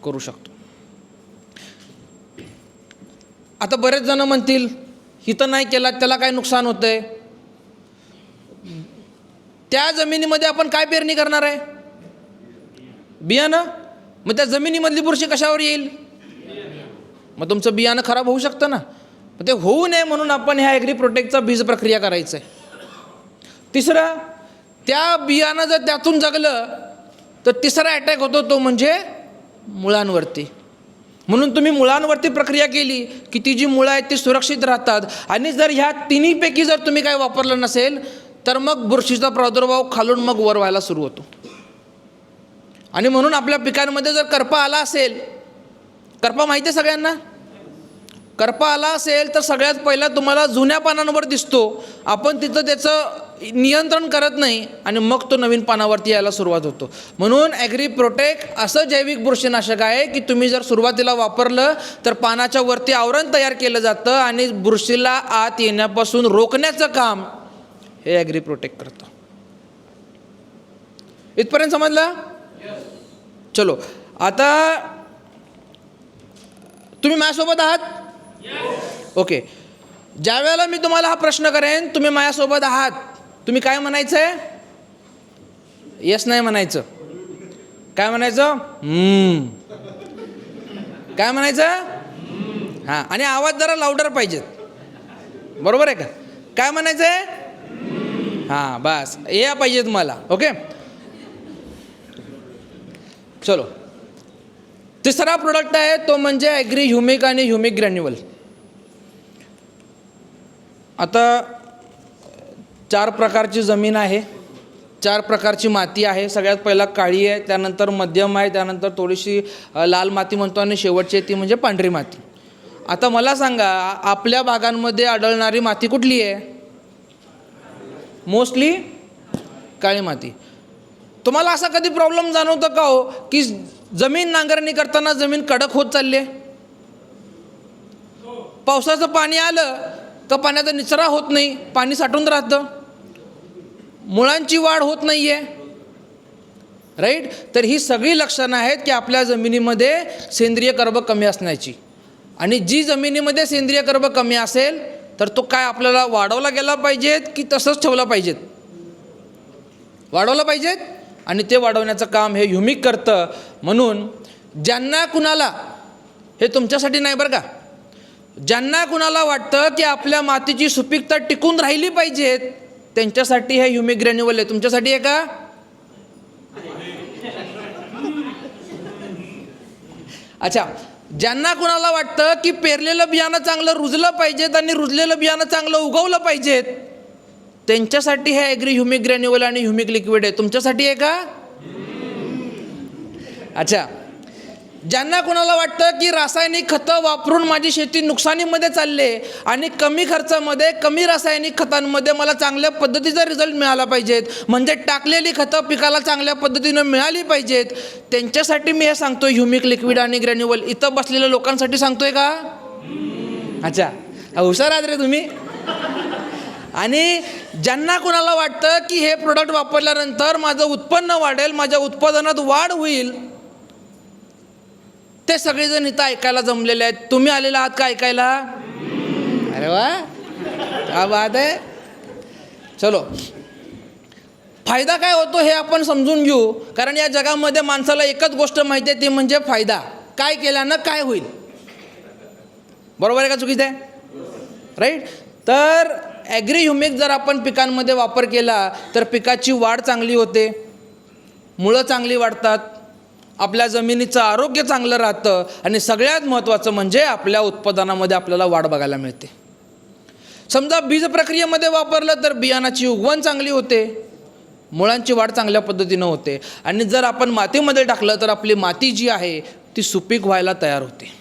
करू शकतो. आता बरेच जण म्हणतील, इथं नाही केला त्याला काय नुकसान होतंय? त्या जमिनीमध्ये आपण काय पेरणी करणार आहे? बियाणं. मग त्या जमिनीमधली बुरशी कशावर येईल? मग तुमचं बियाणं खराब होऊ शकतं ना. मग ते होऊ नये म्हणून आपण ह्या ॲग्री प्रोटेक्टचा बीज प्रक्रिया करायचं आहे. तिसरं, त्या बियाणं जर त्यातून जगलं तर तिसरा अटॅक होतो, तो म्हणजे मुळांवरती. म्हणून तुम्ही मुळांवरती प्रक्रिया केली की ती जी मुळं आहेत ती सुरक्षित राहतात. आणि जर ह्या तिन्हीपैकी जर तुम्ही काय वापरलं नसेल तर मग बुरशीचा प्रादुर्भाव खालून मग वर व्हायला सुरू होतो. आणि म्हणून आपल्या पिकांमध्ये जर करपा आला असेल, करपा माहिती आहे सगळ्यांना? करपा आला असेल तर सगळ्यात पहिला तुम्हाला जुन्या पानांवर दिसतो, आपण तिथं त्याचं नियंत्रण करत नाही आणि मग तो नवीन पानावरती यायला सुरुवात होतो. म्हणून ॲग्री प्रोटेक्ट असं जैविक बुरशीनाशक आहे की तुम्ही जर सुरुवातीला वापरलं तर पानाच्या वरती आवरण तयार केलं जातं आणि बुरशीला आत येण्यापासून रोखण्याचं काम हे ॲग्री प्रोटेक्ट करतं. इथपर्यंत समजलं? चलो, आता तुम्ही माझ्यासोबत आहात? ओके. ज्या वेळेला मी तुम्हाला हा प्रश्न करेन, तुम्ही माझ्यासोबत आहात, तुम्ही काय म्हणायचं आहे? येस नाही म्हणायचं. काय म्हणायचं? काय म्हणायचं? हां, आणि आवाज जरा लाऊडर पाहिजेत, बरोबर आहे का? काय म्हणायचं आहे? हां, बस या पाहिजेत मला. ओके, चलो. तिसरा प्रोडक्ट आहे तो म्हणजे ॲग्री ह्युमिक आणि ह्युमिक ग्रॅन्युअल. आता 4 प्रकारची जमीन आहे, 4 प्रकारची माती आहे. सगळ्यात पहिला काळी आहे, त्यानंतर मध्यम आहे, त्यानंतर थोडीशी लाल माती म्हणतो आणि शेवटची ती म्हणजे पांढरी माती. आता मला सांगा, आपल्या भागांमध्ये आढळणारी माती कुठली आहे? मोस्टली काळी माती. तुम्हाला असा कधी प्रॉब्लेम जाणवतं का हो की जमीन नांगरणी करताना जमीन कडक होत चालली आहे? पावसाचं पाणी आलं तर पाण्याचा निचरा होत नाही, पाणी साठून राहतं, मुळांची वाढ होत नाही आहे. राईट. तर ही सगळी लक्षणं आहेत की आपल्या जमिनीमध्ये सेंद्रिय कर्ब कमी असण्याची. आणि जी जमिनीमध्ये सेंद्रिय कर्ब कमी असेल तर तो काय आपल्याला वाढवला गेला पाहिजेत की तसंच ठेवला पाहिजेत? वाढवलं पाहिजेत. आणि ते वाढवण्याचं काम हे ह्युमिक करतं. म्हणून ज्यांना कुणाला, हे तुमच्यासाठी नाही बरं का, ज्यांना कुणाला वाटतं की आपल्या मातीची सुपीकता टिकून राहिली पाहिजेत त्यांच्यासाठी हे ह्युमिक ग्रॅन्युअल आहे. तुमच्यासाठी आहे का? अच्छा. ज्यांना कुणाला वाटतं की पेरलेलं बियाणं चांगलं रुजलं पाहिजेत आणि रुजलेलं बियाणं चांगलं उगवलं पाहिजेत त्यांच्यासाठी हे ॲग्री ह्युमिक ग्रॅन्युअल आणि ह्युमिक लिक्विड आहे. तुमच्यासाठी आहे का? अच्छा. ज्यांना कुणाला वाटतं की रासायनिक खतं वापरून माझी शेती नुकसानीमध्ये चालले आणि कमी खर्चामध्ये कमी रासायनिक खतांमध्ये मला चांगल्या पद्धतीचा रिझल्ट मिळाला पाहिजेत, म्हणजे टाकलेली खतं पिकाला चांगल्या पद्धतीनं मिळाली पाहिजेत, त्यांच्यासाठी मी हे सांगतोय ह्युमिक लिक्विड आणि ग्रॅन्युअल. इथं बसलेल्या लोकांसाठी सांगतोय का? अच्छा, हुशार आहात रे तुम्ही. आणि ज्यांना कुणाला वाटतं की हे प्रोडक्ट वापरल्यानंतर माझं उत्पन्न वाढेल, माझ्या उत्पादनात वाढ होईल, ते सगळेजण इथं ऐकायला जमलेले आहेत. तुम्ही आलेला आहात का ऐकायला? अरे वा, क्या बात आहे. चलो, फायदा काय होतो हे आपण समजून घेऊ. कारण या जगामध्ये माणसाला एकच गोष्ट माहिती आहे, ती म्हणजे फायदा. काय केल्यानं काय होईल. बरोबर आहे का चुकीचं आहे? राईट. तर ॲग्री ह्युमिक जर आपण पिकांमध्ये वापर केला तर पिकाची वाढ चांगली होते, मुळं चांगली वाढतात, आपल्या जमिनीचं आरोग्य चांगलं राहतं आणि सगळ्यात महत्त्वाचं म्हणजे आपल्या उत्पादनामध्ये आपल्याला वाढ बघायला मिळते. समजा बीज प्रक्रियेमध्ये वापरलं तर बियाणाची उगवण चांगली होते, मुळांची वाढ चांगल्या पद्धतीनं होते. आणि जर आपण मातीमध्ये टाकलं तर आपली माती जी आहे ती सुपीक व्हायला तयार होते.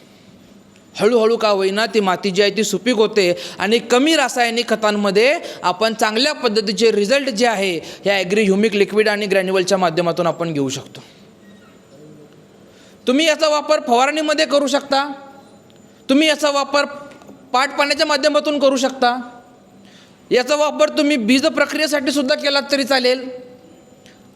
हळूहळू का होईना ती माती जी आहे ती सुपीक होते आणि कमी रासायनिक खतांमध्ये आपण चांगल्या पद्धतीचे रिझल्ट जे आहे ह्या ॲग्री ह्युमिक लिक्विड आणि ग्रॅन्युअलच्या माध्यमातून आपण घेऊ शकतो. तुम्ही याचा वापर फवारणीमध्ये करू शकता, तुम्ही याचा वापर पाण्याच्या माध्यमातून करू शकता, याचा वापर तुम्ही बीज प्रक्रियेसाठी सुद्धा केलात तरी चालेल.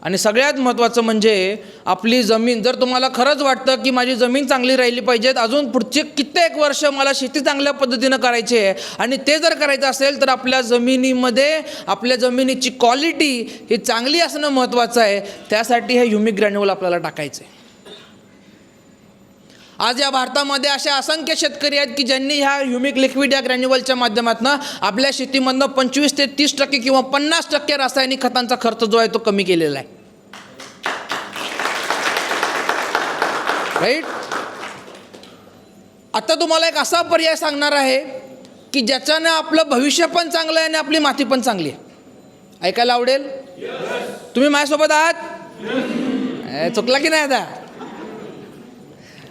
आणि सगळ्यात महत्त्वाचं म्हणजे आपली जमीन, जर तुम्हाला खरंच वाटतं की माझी जमीन चांगली राहिली पाहिजेत, अजून पुढचे कित्येक वर्ष मला शेती चांगल्या पद्धतीनं करायची आहे आणि ते जर करायचं असेल तर आपल्या जमिनीमध्ये आपल्या जमिनीची क्वालिटी ही चांगली असणं महत्त्वाचं आहे. त्यासाठी हे ह्युमिक ग्रॅन्युअल आपल्याला टाकायचं आहे. आज या भारतामध्ये असे असंख्य शेतकरी आहेत की ज्यांनी ह्या ह्युमिक लिक्विड या ग्रॅन्युअलच्या माध्यमातून आपल्या शेतीमधनं 25 ते 30% किंवा 50% रासायनिक खतांचा खर्च जो आहे तो कमी केलेला आहे. राईट. आता तुम्हाला एक असा पर्याय सांगणार आहे की ज्याच्यानं आपलं भविष्य पण चांगलं आहे आणि आपली माती पण चांगली आहे. ऐकायला आवडेल? तुम्ही माझ्यासोबत आहात? चुकला की नाही आता?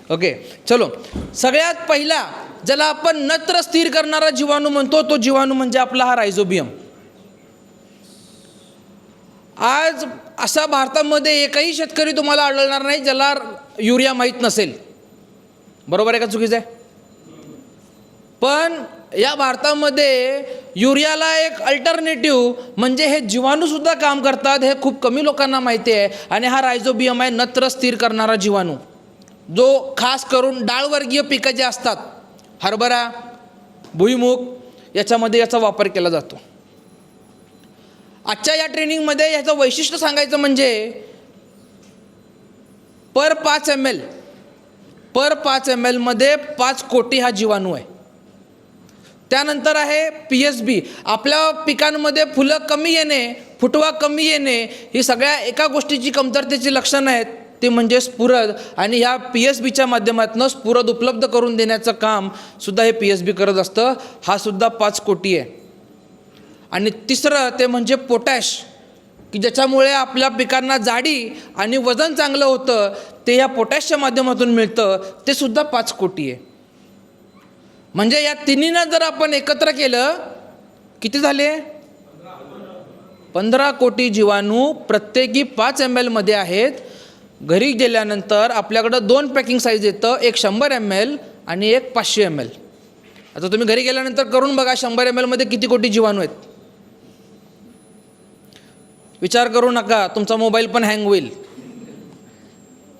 ओके. चलो, सगळ्यात पहिला ज्याला आपण नत्र स्थिर करणारा जीवाणू म्हणतो तो जीवाणू म्हणजे आपला हा रायझोबियम. आज असा भारतामध्ये एकही शेतकरी तुम्हाला आढळणार नाही ज्याला युरिया माहीत नसेल. बरोबर आहे का चुकीचं आहे? पण या भारतामध्ये युरियाला एक अल्टरनेटिव्ह म्हणजे हे जीवाणूसुद्धा काम करतात, हे खूप कमी लोकांना माहिती आहे. आणि हा रायझोबियम आहे नत्र स्थिर करणारा जीवाणू, जो खास करून डाळवर्गीय पिकं जे असतात, हरभरा, भुईमूग, याच्यामध्ये याचा वापर केला जातो. आजच्या या ट्रेनिंगमध्ये याचं वैशिष्ट्य सांगायचं म्हणजे पर 5 ml मध्ये 5 कोटी हा जीवाणू आहे. त्यानंतर आहे PSB. आपल्या पिकांमध्ये फुलं कमी येणे, फुटवा कमी येणे ही सगळ्या एका गोष्टीची कमतरतेची लक्षणं आहेत, ते म्हणजे स्फुरद. आणि ह्या PSBच्या माध्यमातून स्फुरद उपलब्ध करून देण्याचं काम सुद्धा हे PSB करत असतं. हा सुद्धा 5 कोटी आहे. आणि तिसरं ते म्हणजे पोटॅश, की ज्याच्यामुळे आपल्या पिकांना जाडी आणि वजन चांगलं होतं, ते या पोटॅशच्या माध्यमातून मिळतं, ते सुद्धा 5 कोटी आहे. म्हणजे या तिन्हीनं जर आपण एकत्र केलं किती झाले? 15 कोटी जीवाणू प्रत्येकी 5 ml मध्ये आहेत. घरी गेल्यानंतर आपल्याकडं 2 पॅकिंग साईज येतं, एक 100 ml आणि एक 500 ml. आता तुम्ही घरी गेल्यानंतर करून बघा 100 ml मध्ये किती कोटी जीवाणू आहेत. विचार करू नका, तुमचा मोबाईल पण हँग होईल.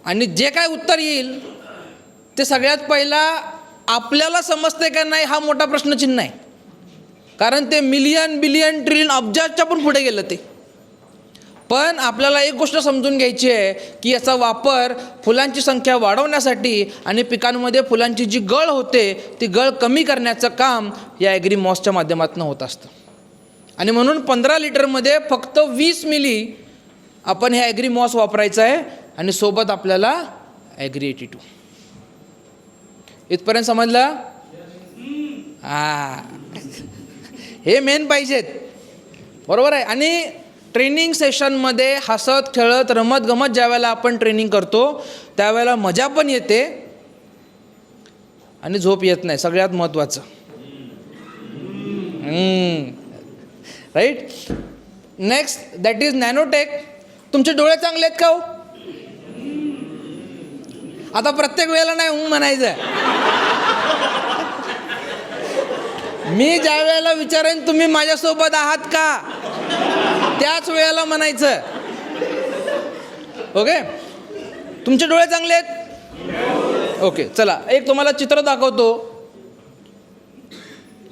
आणि जे काय उत्तर येईल ते सगळ्यात पहिला आपल्याला समजते का नाही हा मोठा प्रश्नचिन्ह आहे. कारण ते मिलियन बिलियन ट्रिलियन अब्जाच्या पण पुढे गेलं ते. पण आपल्याला एक गोष्ट समजून घ्यायची आहे की याचा वापर फुलांची संख्या वाढवण्यासाठी आणि पिकांमध्ये फुलांची जी गळ होते ती गळ कमी करण्याचं काम या ॲग्रीमॉसच्या माध्यमातून होत असतं. आणि म्हणून 15 लिटरमध्ये फक्त 20 मिली आपण हे ॲग्रीमॉस वापरायचं आहे आणि सोबत आपल्याला ॲग्री 82. इथपर्यंत समजलं? हे मेन पाहिजेत, बरोबर आहे. आणि ट्रेनिंग सेशनमध्ये हसत खेळत रमत गमत ज्या वेळेला आपण ट्रेनिंग करतो त्यावेळेला मजा पण येते आणि झोप येत नाही, सगळ्यात महत्त्वाचं. Right. Next that is nanotech. तुमचे डोळे चांगले आहेत का हो? आता प्रत्येक वेळेला नाही म्हणायचं. मी ज्या वेळेला विचारेन तुम्ही माझ्यासोबत आहात का त्याच वेळेला म्हणायचं. ओके. तुमचे डोळे चांगले आहेत? ओके. चला एक तुम्हाला चित्र दाखवतो.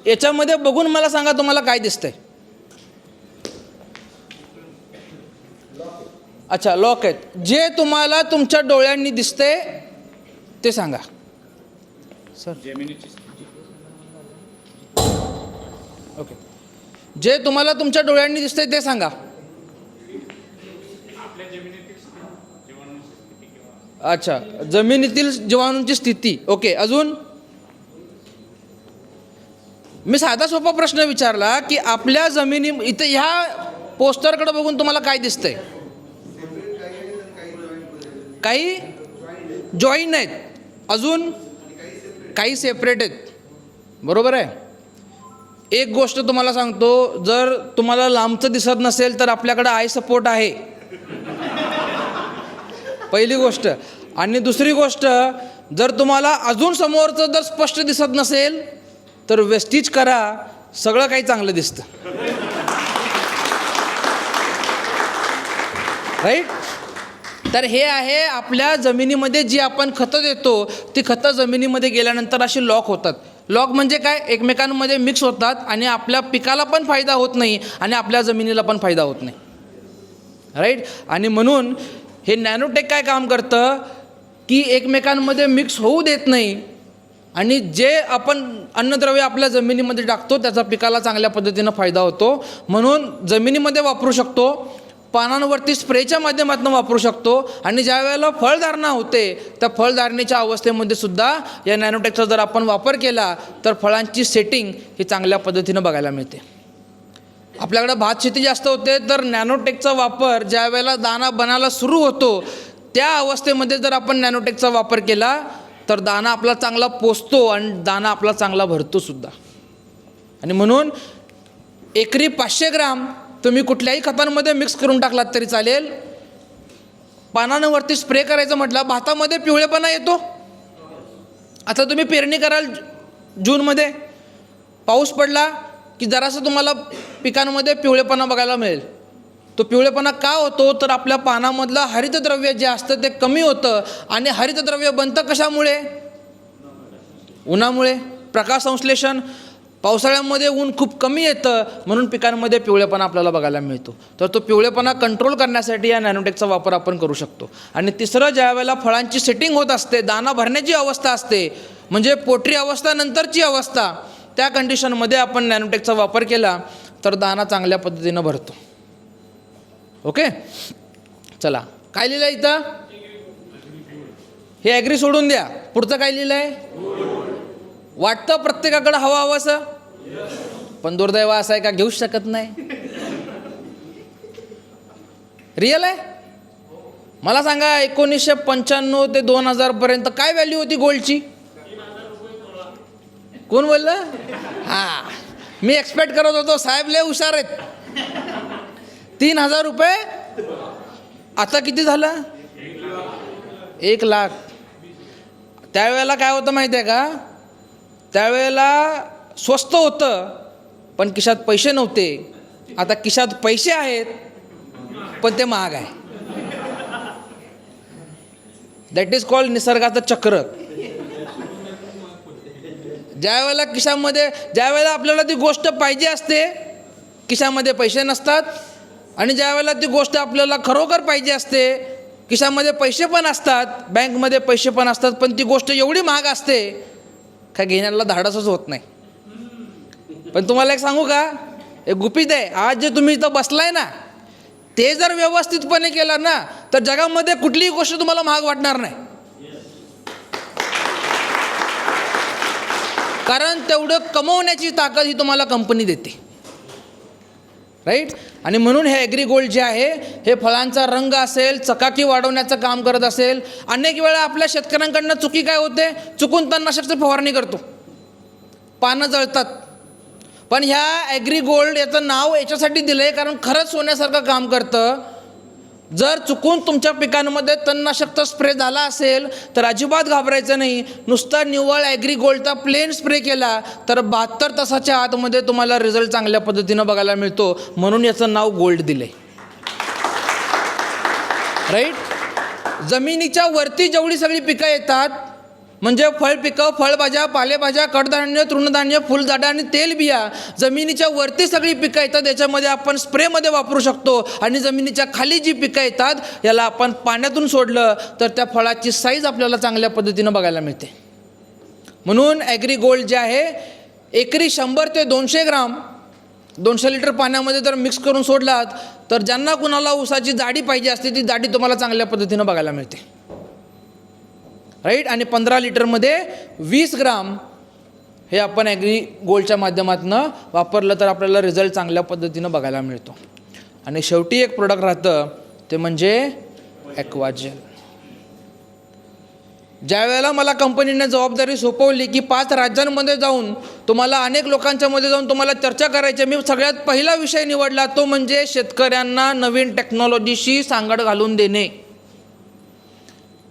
याच्यामध्ये बघून मला सांगा तुम्हाला काय दिसतंय. अच्छा, लॉक आहेत. जे तुम्हाला तुमच्या डोळ्यांनी दिसतंय ते सांगा सर. ओके. जे तुम्हाला तुमच्या डोळ्यांनी दिसतंय ते सांगा. अच्छा, जमिनीतील जीवाणूंची स्थिती. ओके. अजून मी साधा सोपा प्रश्न विचारला की आपल्या जमिनी इथं ह्या पोस्टरकडे बघून तुम्हाला काय दिसतंय? काही जॉईन आहेत, अजून काही सेपरेट आहेत, बरोबर आहे. एक गोष्ट तुम्हाला सांगतो, जर तुम्हाला लांबचं दिसत नसेल तर आपल्याकडे आय सपोर्ट आहे, पहिली गोष्ट. आणि दुसरी गोष्ट, जर तुम्हाला अजून समोरचं जर स्पष्ट दिसत नसेल तर वेस्टीज करा, सगळं काही चांगलं दिसतं. राईट. तर हे आहे आपल्या जमिनीमध्ये जी आपण खतं देतो ती खतं जमिनीमध्ये गेल्यानंतर अशी लॉक होतात. लॉक म्हणजे काय? एकमेकांमध्ये मिक्स होतात आणि आपल्या पिकाला पण फायदा होत नाही आणि आपल्या जमिनीला पण फायदा होत नाही. राईट. आणि म्हणून हे नॅनोटेक काय काम करतं की एकमेकांमध्ये मिक्स होऊ देत नाही आणि जे आपण अन्नद्रव्य आपल्या जमिनीमध्ये टाकतो त्याचा पिकाला चांगल्या पद्धतीनं फायदा होतो. म्हणून जमिनीमध्ये वापरू शकतो, पानांवरती स्प्रेच्या माध्यमातून वापरू शकतो आणि ज्या वेळेला फळधारणा होते त्या फळधारणेच्या अवस्थेमध्ये सुद्धा या नॅनोटेकचा जर आपण वापर केला तर फळांची सेटिंग ही चांगल्या पद्धतीनं बघायला मिळते. आपल्याकडं भात शेती जास्त होते तर नॅनोटेकचा वापर ज्या वेळेला दाणा बनायला सुरू होतो त्या अवस्थेमध्ये जर आपण नॅनोटेकचा वापर केला तर दाणा आपला चांगला पोचतो आणि दाणा आपला चांगला भरतो सुद्धा. आणि म्हणून एकरी 500 ग्राम तुम्ही कुठल्याही खतांमध्ये मिक्स करून टाकलात तरी चालेल. पानांवरती स्प्रे करायचं म्हटलं, भातामध्ये पिवळेपणा येतो. आता तुम्ही पेरणी कराल जूनमध्ये, पाऊस पडला की जरासं तुम्हाला पिकांमध्ये पिवळेपणा बघायला मिळेल. तो पिवळेपणा का होतो तर आपल्या पानामधलं हरितद्रव्य जे असतं ते कमी होतं. आणि हरितद्रव्य बनतं कशामुळे? उन्हामुळे. प्रकाश संश्लेषण. पावसाळ्यामध्ये ऊन खूप कमी येतं म्हणून पिकांमध्ये पिवळेपणा आपल्याला बघायला मिळतो. तर तो पिवळेपणा कंट्रोल करण्यासाठी या नॅनोटेकचा वापर आपण करू शकतो. आणि तिसरं, ज्या वेळेला फळांची सेटिंग होत असते, दाणा भरण्याची अवस्था असते, म्हणजे पोटरी अवस्था नंतरची अवस्था, त्या कंडिशनमध्ये आपण नॅनोटेकचा वापर केला तर दाणा चांगल्या पद्धतीनं भरतो. ओके. चला, काय लिहिलं आहे इथं? हे ॲग्री सोडून द्या, पुढचं काय लिहिलं आहे? वाटतं प्रत्येकाकडे हवं असं, पण दुर्दैव असं आहे का घेऊच शकत नाही. रिअल आहे. मला सांगा 1995 ते 2000 पर्यंत काय व्हॅल्यू होती गोल्डची? कोण बोललं? हां, मी एक्सपेक्ट करत होतो साहेब लय हुशार आहेत. 3000 रुपये. आता किती झालं? 1 लाख. त्यावेळेला काय होतं माहिती आहे का? त्यावेळेला स्वस्त होतं पण खिशात पैसे नव्हते. आता खिशात पैसे आहेत पण ते महाग आहे. दॅट इज कॉल्ड निसर्गाचं चक्र. ज्या वेळेला आपल्याला ती गोष्ट पाहिजे असते, खिशामध्ये पैसे नसतात. आणि ज्या वेळेला ती गोष्ट आपल्याला खरोखर पाहिजे असते, खिशामध्ये पैसे पण असतात, बँकमध्ये पैसे पण असतात, पण ती गोष्ट एवढी महाग असते काय घेण्याला धाडसच होत नाही. पण तुम्हाला एक सांगू का, एक गुपित आहे. आज जे तुम्ही इथं बसलाय ना, ते जर व्यवस्थितपणे केलं ना, तर जगामध्ये कुठलीही गोष्ट तुम्हाला महाग वाटणार नाही. कारण तेवढं कमवण्याची ताकद ही तुम्हाला कंपनी देते, राईट. आणि म्हणून हे ॲग्रीगोल्ड जे आहे, हे फळांचा रंग असेल, चकाकी वाढवण्याचं काम करत असेल. अनेक वेळा आपल्या शेतकऱ्यांकडनं चुकी काय होते, चुकून तणनाशकाची फवारणी करतो, पानं जळतात. पण ह्या ॲग्रीगोल्ड याचं नाव याच्यासाठी दिलं आहे कारण खरंच सोन्यासारखं काम करतं. जर चुकून तुमच्या पिकांमध्ये तणनाशकचा स्प्रे झाला असेल तर अजिबात घाबरायचं नाही. नुसता निव्वळ ॲग्रीगोल्डचा प्लेन स्प्रे केला तर 72 तासाच्या आतमध्ये तुम्हाला रिझल्ट चांगल्या पद्धतीनं बघायला मिळतो. म्हणून याचं नाव गोल्ड दिलं आहे, राईट. जमिनीच्या वरती जेवढी सगळी पिकं येतात, म्हणजे फळपिकं, फळभाज्या, पालेभाज्या, कडधान्य, तृणधान्य, फुलझाडं आणि तेलबिया, जमिनीच्या वरती सगळी पिकं येतात. याच्यामध्ये आपण स्प्रेमध्ये वापरू शकतो. आणि जमिनीच्या खाली जी पिकं येतात, याला आपण पाण्यातून सोडलं तर त्या फळाची साईज आपल्याला चांगल्या पद्धतीनं बघायला मिळते. म्हणून ॲग्रीगोल्ड जे आहे, एकरी 100 ते 200 ग्राम 200 लिटर पाण्यामध्ये जर मिक्स करून सोडलात तर ज्यांना कुणाला ऊसाची जाडी पाहिजे असते, ती जाडी तुम्हाला चांगल्या पद्धतीनं बघायला मिळते, राईट. आणि 15 लिटरमध्ये 20 ग्राम हे आपण ॲग्रीगोल्डच्या माध्यमातून वापरलं तर आपल्याला रिझल्ट चांगल्या पद्धतीनं बघायला मिळतो. आणि शेवटी एक प्रोडक्ट राहतं, ते म्हणजे ॲक्वाजेल. ज्या वेळेला मला कंपनीने जबाबदारी सोपवली की 5 राज्यांमध्ये जाऊन तुम्हाला, अनेक लोकांच्या मध्ये जाऊन तुम्हाला चर्चा करायची, मी सगळ्यात पहिला विषय निवडला तो म्हणजे शेतकऱ्यांना नवीन टेक्नॉलॉजीशी सांगड घालून देणे.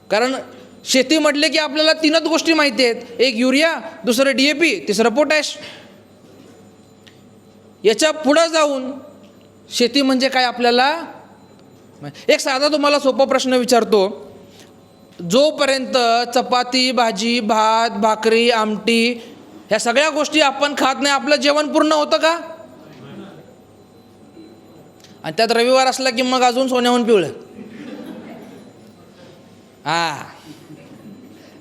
कारण शेती म्हटले की आपल्याला 3च गोष्टी माहिती आहेत, एक युरिया, दुसरं DAP, तिसरं पोटॅश. याच्या पुढं जाऊन शेती म्हणजे काय आपल्याला, एक साधा तुम्हाला सोपा प्रश्न विचारतो. जोपर्यंत चपाती, भाजी, भात, भाकरी, आमटी ह्या सगळ्या गोष्टी आपण खात नाही, आपलं जेवण पूर्ण होतं का? आणि त्यात रविवार असला की मग अजून सोन्याहून पिवळं,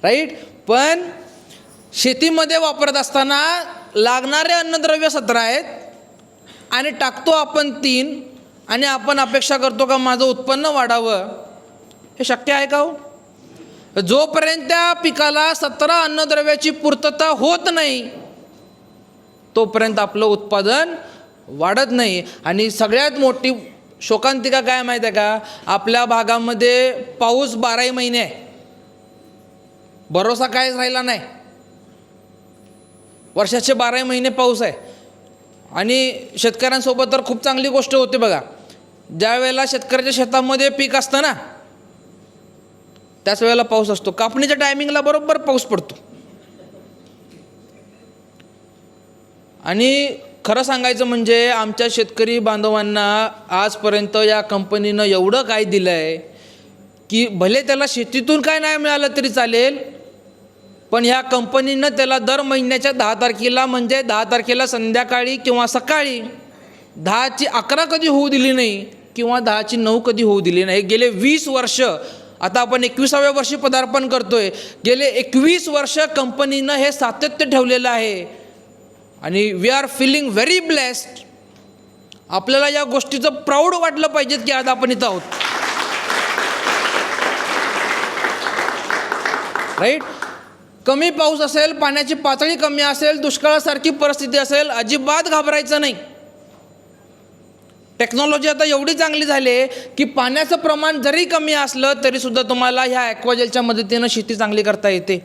राईट. पण शेतीमध्ये वापरत असताना लागणारे अन्नद्रव्य 17 आहेत आणि टाकतो आपण 3, आणि आपण अपेक्षा करतो का माझं उत्पन्न वाढावं. हे शक्य आहे का हो? जोपर्यंत त्या पिकाला 17 अन्नद्रव्याची पूर्तता होत नाही तोपर्यंत आपलं उत्पादन वाढत नाही. आणि सगळ्यात मोठी शोकांतिका काय माहीत आहे का, आपल्या भागामध्ये पाऊस 12 महिने आहे, भरोसा काहीच राहिला नाही. वर्षाचे 12 महिने पाऊस आहे. आणि शेतकऱ्यांसोबत तर खूप चांगली गोष्ट होते बघा, ज्या वेळेला शेतकऱ्याच्या शेतामध्ये पीक असतं ना, त्याच वेळेला पाऊस असतो. कापणीच्या टायमिंगला बरोबर पाऊस पडतो. आणि खरं सांगायचं म्हणजे आमच्या शेतकरी बांधवांना आजपर्यंत या कंपनीनं एवढं काय दिलं आहे की भले त्याला शेतीतून काय नाही मिळालं तरी चालेल, पण ह्या कंपनीनं त्याला दर महिन्याच्या 10 तारखेला, म्हणजे 10 तारखेला संध्याकाळी किंवा सकाळी 10ची 11 कधी होऊ दिली नाही किंवा 10ची 9 कधी होऊ दिली नाही. गेले 20 वर्ष, आता आपण 21व्या वर्षी पदार्पण करतोय, गेले 21 वर्ष कंपनीनं हे सातत्य ठेवलेलं आहे. आणि we are feeling very blessed. आपल्याला या गोष्टीचं प्राऊड वाटलं पाहिजे की आज आपण इथं आहोत, राईट. कमी पाऊस असेल, पाण्याची पातळी कमी असेल, दुष्काळासारखी परिस्थिती असेल, अजिबात घाबरायचं नाही. टेक्नॉलॉजी आता एवढी चांगली झाली आहे की पाण्याचं प्रमाण जरी कमी असलं तरीसुद्धा तुम्हाला ह्या ॲक्वाजेलच्या मदतीनं शेती चांगली करता येते.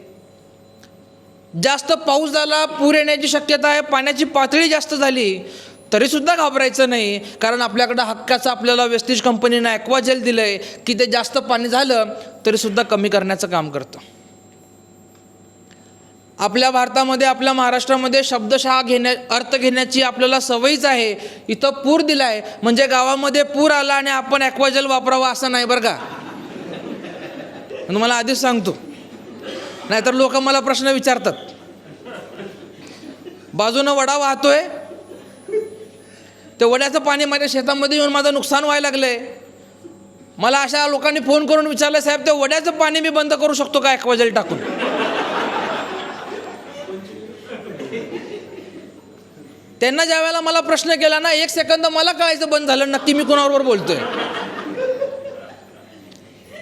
जास्त पाऊस झाला, पूर येण्याची शक्यता आहे, पाण्याची पातळी जास्त झाली तरीसुद्धा घाबरायचं नाही, कारण आपल्याकडं हक्काचं आपल्याला वेस्टिज कंपनीनं ॲक्वाजेल दिलं आहे की ते जास्त पाणी झालं तरीसुद्धा कमी करण्याचं काम करतं. आपल्या भारतामध्ये, आपल्या महाराष्ट्रामध्ये शब्दशः अर्थ घेण्याची आपल्याला सवयीच आहे. इथं पूर दिला आहे म्हणजे गावामध्ये पूर आला आणि आपण ॲक्वाजेल वापरावा असं नाही बरं का. तुम्हाला आधीच सांगतो, नाहीतर लोक मला प्रश्न विचारतात. बाजूनं वडा वाहतोय, ते वड्याचं पाणी माझ्या शेतामध्ये येऊन माझं नुकसान व्हायला लागलंय. मला अशा लोकांनी फोन करून विचारलं, साहेब ते वड्याचं पाणी मी बंद करू शकतो का ॲक्वाजेल टाकून? त्यांना ज्या वेळेला मला प्रश्न केला ना, 1 सेकंद मला कळायचं बंद झालं नक्की मी कोणाबरोबर बोलतोय.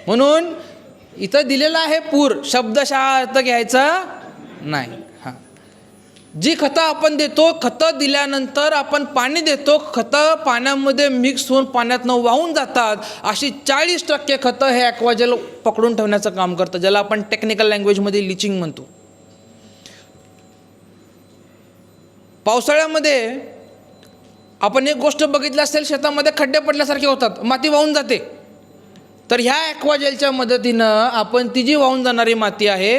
म्हणून इथं दिलेला आहे पूर, शब्दशः अर्थ घ्यायचा नाही. हां, जी खतं आपण देतो, खतं दिल्यानंतर आपण पाणी देतो, खतं पाण्यामध्ये मिक्स होऊन पाण्यातनं वाहून जातात. अशी 40% खतं हे ॲक्वाजेल पकडून ठेवण्याचं काम करतं, ज्याला आपण टेक्निकल लँग्वेजमध्ये लिचिंग म्हणतो. पावसाळ्यामध्ये आपण एक गोष्ट बघितली असेल, शेतामध्ये खड्डे पडल्यासारखे होतात, माती वाहून जाते. तर ह्या ॲक्वाजेलच्या मदतीनं आपण ती जी वाहून जाणारी माती आहे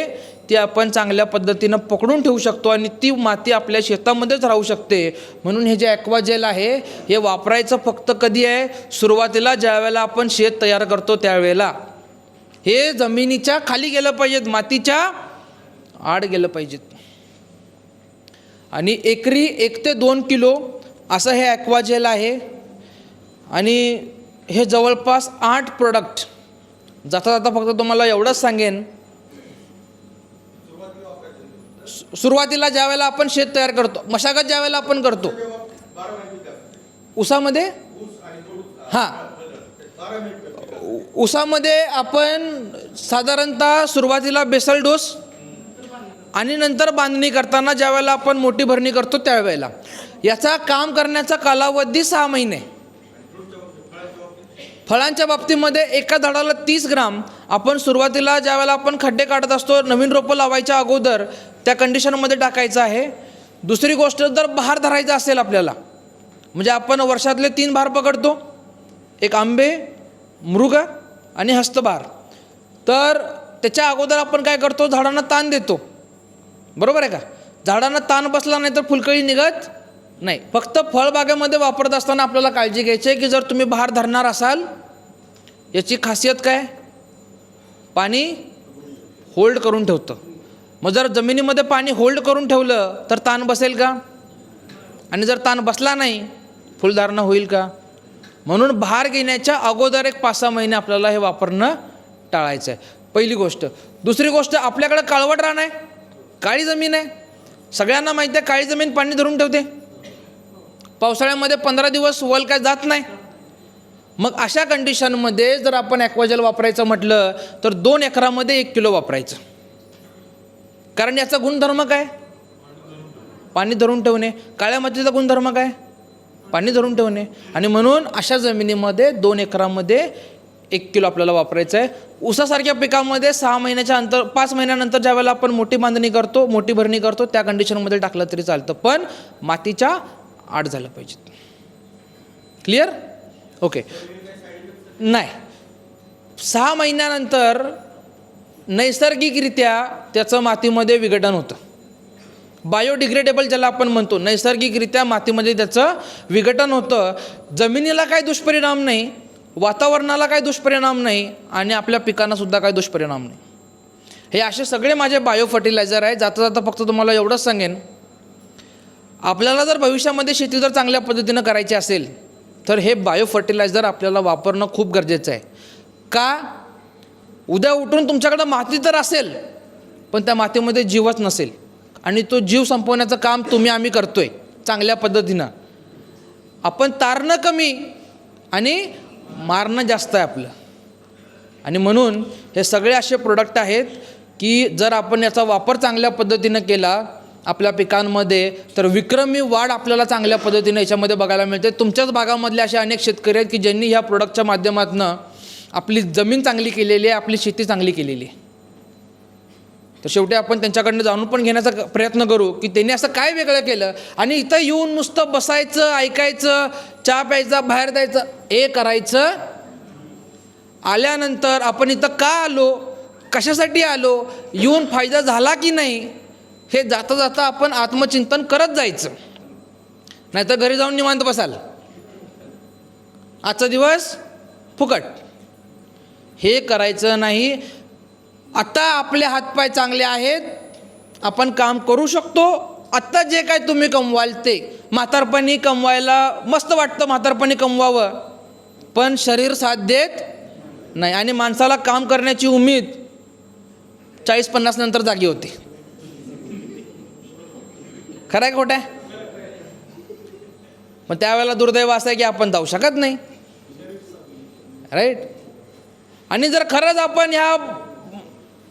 ती आपण चांगल्या पद्धतीनं पकडून ठेवू शकतो आणि ती माती आपल्या शेतामध्येच राहू शकते. म्हणून हे जे ॲक्वाजेल आहे हे वापरायचं फक्त कधी आहे? सुरुवातीला ज्या वेळेला आपण शेत तयार करतो त्यावेळेला. हे जमिनीच्या खाली गेलं पाहिजेत, मातीच्या आड गेलं पाहिजेत. आणि एकरी 1 ते 2 किलो असं हे ॲक्वाजेल आहे. आणि हे जवळपास 8 प्रोडक्ट. जाता जाता फक्त तुम्हाला एवढंच सांगेन, सुरुवातीला ज्या वेळेला आपण शेत तयार करतो, मशागत ज्या वेळेला आपण करतो ऊसामध्ये, हां ऊसामध्ये आपण साधारणतः सुरुवातीला बेसल डोस आणि नंतर बांधणी करताना ज्या वेळेला आपण मोठी भरणी करतो त्यावेळेला. याचा काम करण्याचा कालावधी 6 महिने. फळांच्या बाबतीमध्ये एका झाडाला 30 ग्राम आपण सुरुवातीला ज्या वेळेला आपण खड्डे काढत असतो, नवीन रोपं लावायच्या अगोदर त्या कंडिशनमध्ये टाकायचं आहे. दुसरी गोष्ट, जर बहार धरायचा असेल आपल्याला, म्हणजे आपण वर्षातले 3 बहार पकडतो, एक आंबे, मृग आणि हस्तबहार, तर त्याच्या अगोदर आपण काय करतो? झाडांना ताण देतो, बरोबर आहे का? झाडांना ताण बसला नाही तर फुलकळी निघत नाही. फक्त फळबागेमध्ये वापरत असताना आपल्याला काळजी घ्यायची आहे की जर तुम्ही बहार धरणार असाल, याची खासियत काय? पाणी होल्ड करून ठेवतं. मग जर जमिनीमध्ये पाणी होल्ड करून ठेवलं तर ताण बसेल का? आणि जर ताण बसला नाही, फुलधारणा होईल का? म्हणून बहार घेण्याच्या अगोदर एक 5-6 महिने आपल्याला हे वापरणं टाळायचं आहे, पहिली गोष्ट. दुसरी गोष्ट, आपल्याकडे काळवट रान आहे, काळी जमीन आहे. सगळ्यांना माहिती आहे काळी जमीन पाणी धरून ठेवते. पावसाळ्यामध्ये 15 दिवस वल काय जात नाही. मग अशा कंडिशनमध्ये जर आपण ॲक्वाजेल वापरायचं म्हटलं तर 2 एकरामध्ये 1 किलो वापरायचं. कारण याचा गुणधर्म काय? पाणी धरून ठेवणे. काळ्या मातीचा गुणधर्म काय? पाणी धरून ठेवणे. आणि म्हणून अशा जमिनीमध्ये 2 एकरामध्ये 1 किलो आपल्याला वापरायचं आहे. ऊसासारख्या पिकामध्ये 6 महिन्याच्या 5 महिन्यानंतर ज्या वेळेला आपण मोठी बांधणी करतो, मोठी भरणी करतो, त्या कंडिशनमध्ये टाकलं तरी चालतं, पण मातीच्या आड झालं पाहिजे. क्लिअर? ओके. नाही, 6 महिन्यानंतर नैसर्गिकरित्या त्याचं मातीमध्ये विघटन होतं. बायोडिग्रेडेबल ज्याला आपण म्हणतो, नैसर्गिकरित्या मातीमध्ये त्याचं विघटन होतं. जमिनीला काही दुष्परिणाम नाही, वातावरणाला काही दुष्परिणाम नाही आणि आपल्या पिकांनासुद्धा काही दुष्परिणाम नाही. हे असे सगळे माझे बायो फर्टिलायझर आहे. जाता जाता फक्त तुम्हाला एवढंच सांगेन, आपल्याला जर भविष्यामध्ये शेती जर चांगल्या पद्धतीनं करायची असेल तर हे बायो फर्टिलायझर आपल्याला वापरणं खूप गरजेचं आहे. का? उद्या उठून तुमच्याकडं माती तर असेल पण त्या मातीमध्ये जीवच नसेल आणि तो जीव संपवण्याचं काम आम्ही करतोय चांगल्या पद्धतीनं. आपण तारणं कमी आणि मारणं जास्त आहे आपलं. आणि म्हणून हे सगळे असे प्रोडक्ट आहेत की जर आपण याचा वापर चांगल्या पद्धतीनं केला आपल्या पिकांमध्ये तर विक्रमी वाढ आपल्याला चांगल्या पद्धतीने याच्यामध्ये बघायला मिळते. तुमच्याच भागामधले असे अनेक शेतकरी आहेत की ज्यांनी ह्या प्रोडक्टच्या माध्यमातून आपली जमीन चांगली केलेली आहे, आपली शेती चांगली केलेली आहे. तर शेवटी आपण त्यांच्याकडनं जाणून पण घेण्याचा प्रयत्न करू की त्यांनी असं काय वेगळं केलं. आणि इथं येऊन नुसतं बसायचं, ऐकायचं, चहा प्यायचा, बाहेर जायचं, हे करायचं. आल्यानंतर आपण इथं का आलो, कशासाठी आलो, येऊन फायदा झाला की नाही, हे जाता जाता आपण आत्मचिंतन करत जायचं. नाहीतर घरी जाऊन निवांत बसाल, आजचा दिवस फुकट. हे करायचं नाही. आता आपले हातपाय चांगले आहेत, आपण काम करू शकतो. आत्ता जे काय तुम्ही कमवाल ते म्हातारपणी कमवायला मस्त वाटतं, म्हातारपणी कमवावं, पण शरीर साथ देत नाही आणि माणसाला काम करण्याची उमेद 40-50 नंतर जागी होते. खरं आहे खोटं आहे? मग त्यावेळेला दुर्दैव असं आहे की आपण जाऊ शकत नाही, राईट. आणि जर खरंच आपण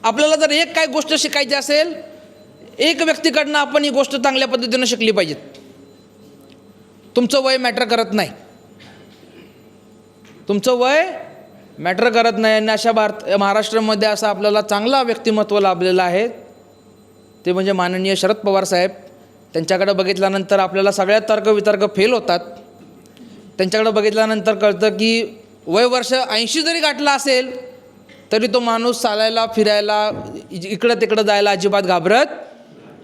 आपल्याला जर एक काय गोष्ट शिकायची असेल, एक व्यक्तीकडनं आपण ही गोष्ट चांगल्या पद्धतीनं शिकली पाहिजे. तुमचं वय मॅटर करत नाही, तुमचं वय मॅटर करत नाही. आणि अशा महाराष्ट्रामध्ये असं आपल्याला चांगला व्यक्तिमत्व लाभलेलं आहे, ते म्हणजे माननीय शरद पवार साहेब. त्यांच्याकडे बघितल्यानंतर आपल्याला सगळ्या तर्कवितर्क फेल होतात. त्यांच्याकडे बघितल्यानंतर कळतं की वय वर्ष 80 जरी गाठला असेल तरी तो माणूस चालायला फिरायला इकडं तिकडं जायला अजिबात घाबरत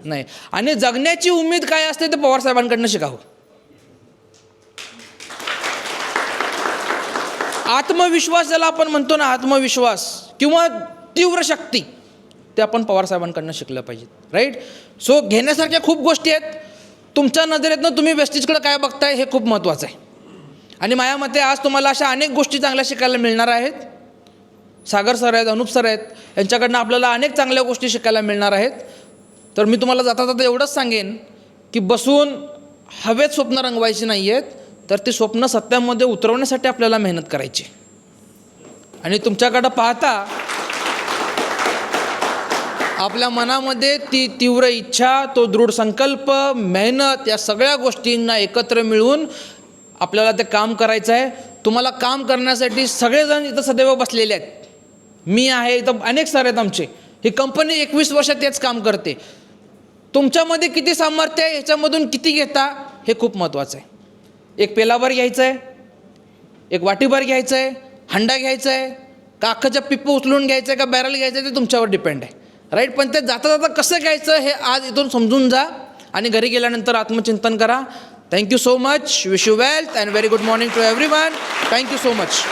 नाही. आणि जगण्याची उमेद काय असते ते पवारसाहेबांकडनं शिकावं. आत्मविश्वास ज्याला आपण म्हणतो ना, आत्मविश्वास किंवा तीव्र शक्ती, ते आपण पवारसाहेबांकडनं शिकलं पाहिजे, राईट. सो घेण्यासारख्या खूप गोष्टी आहेत. तुमच्या नजरेतनं तुम्ही वेस्टेजकडे काय बघताय हे खूप महत्त्वाचं आहे. आणि माझ्या मते आज तुम्हाला अशा अनेक गोष्टी चांगल्या शिकायला मिळणार आहेत. सागर सर आहेत, अनुप सर आहेत, यांच्याकडनं आपल्याला अनेक चांगल्या गोष्टी शिकायला मिळणार आहेत. तर मी तुम्हाला जाता जाता एवढंच सांगेन की बसून हवेत स्वप्न रंगवायची नाही आहेत, तर ती स्वप्न सत्यामध्ये उतरवण्यासाठी आपल्याला मेहनत करायची. आणि तुमच्याकडं पाहता आपल्या मनामध्ये ती तीव्र इच्छा, तो दृढ संकल्प, मेहनत, या सगळ्या गोष्टींना एकत्र मिळून आपल्याला ते काम करायचं आहे. तुम्हाला काम करण्यासाठी सगळेजण इथं सदैव बसलेले आहेत. मी आहे, इथं अनेक सर आहेत आमचे. ही कंपनी 21 वर्ष तेच काम करते. तुमच्यामध्ये किती सामर्थ्य आहे, ह्याच्यामधून किती घेता, हे खूप महत्त्वाचं आहे. एक पेलाभर घ्यायचं आहे, एक वाटीभर घ्यायचं आहे, हंडा घ्यायचा आहे, का अख्खाच्या पिप्पू उचलून घ्यायचं आहे, का बॅरल घ्यायचं आहे, ते तुमच्यावर डिपेंड आहे, राईट. पण ते जाता जाता कसं घ्यायचं हे आज इथून समजून जा आणि घरी गेल्यानंतर आत्मचिंतन करा. Thank you so much. Wish you wealth and very good morning to everyone. Thank you so much.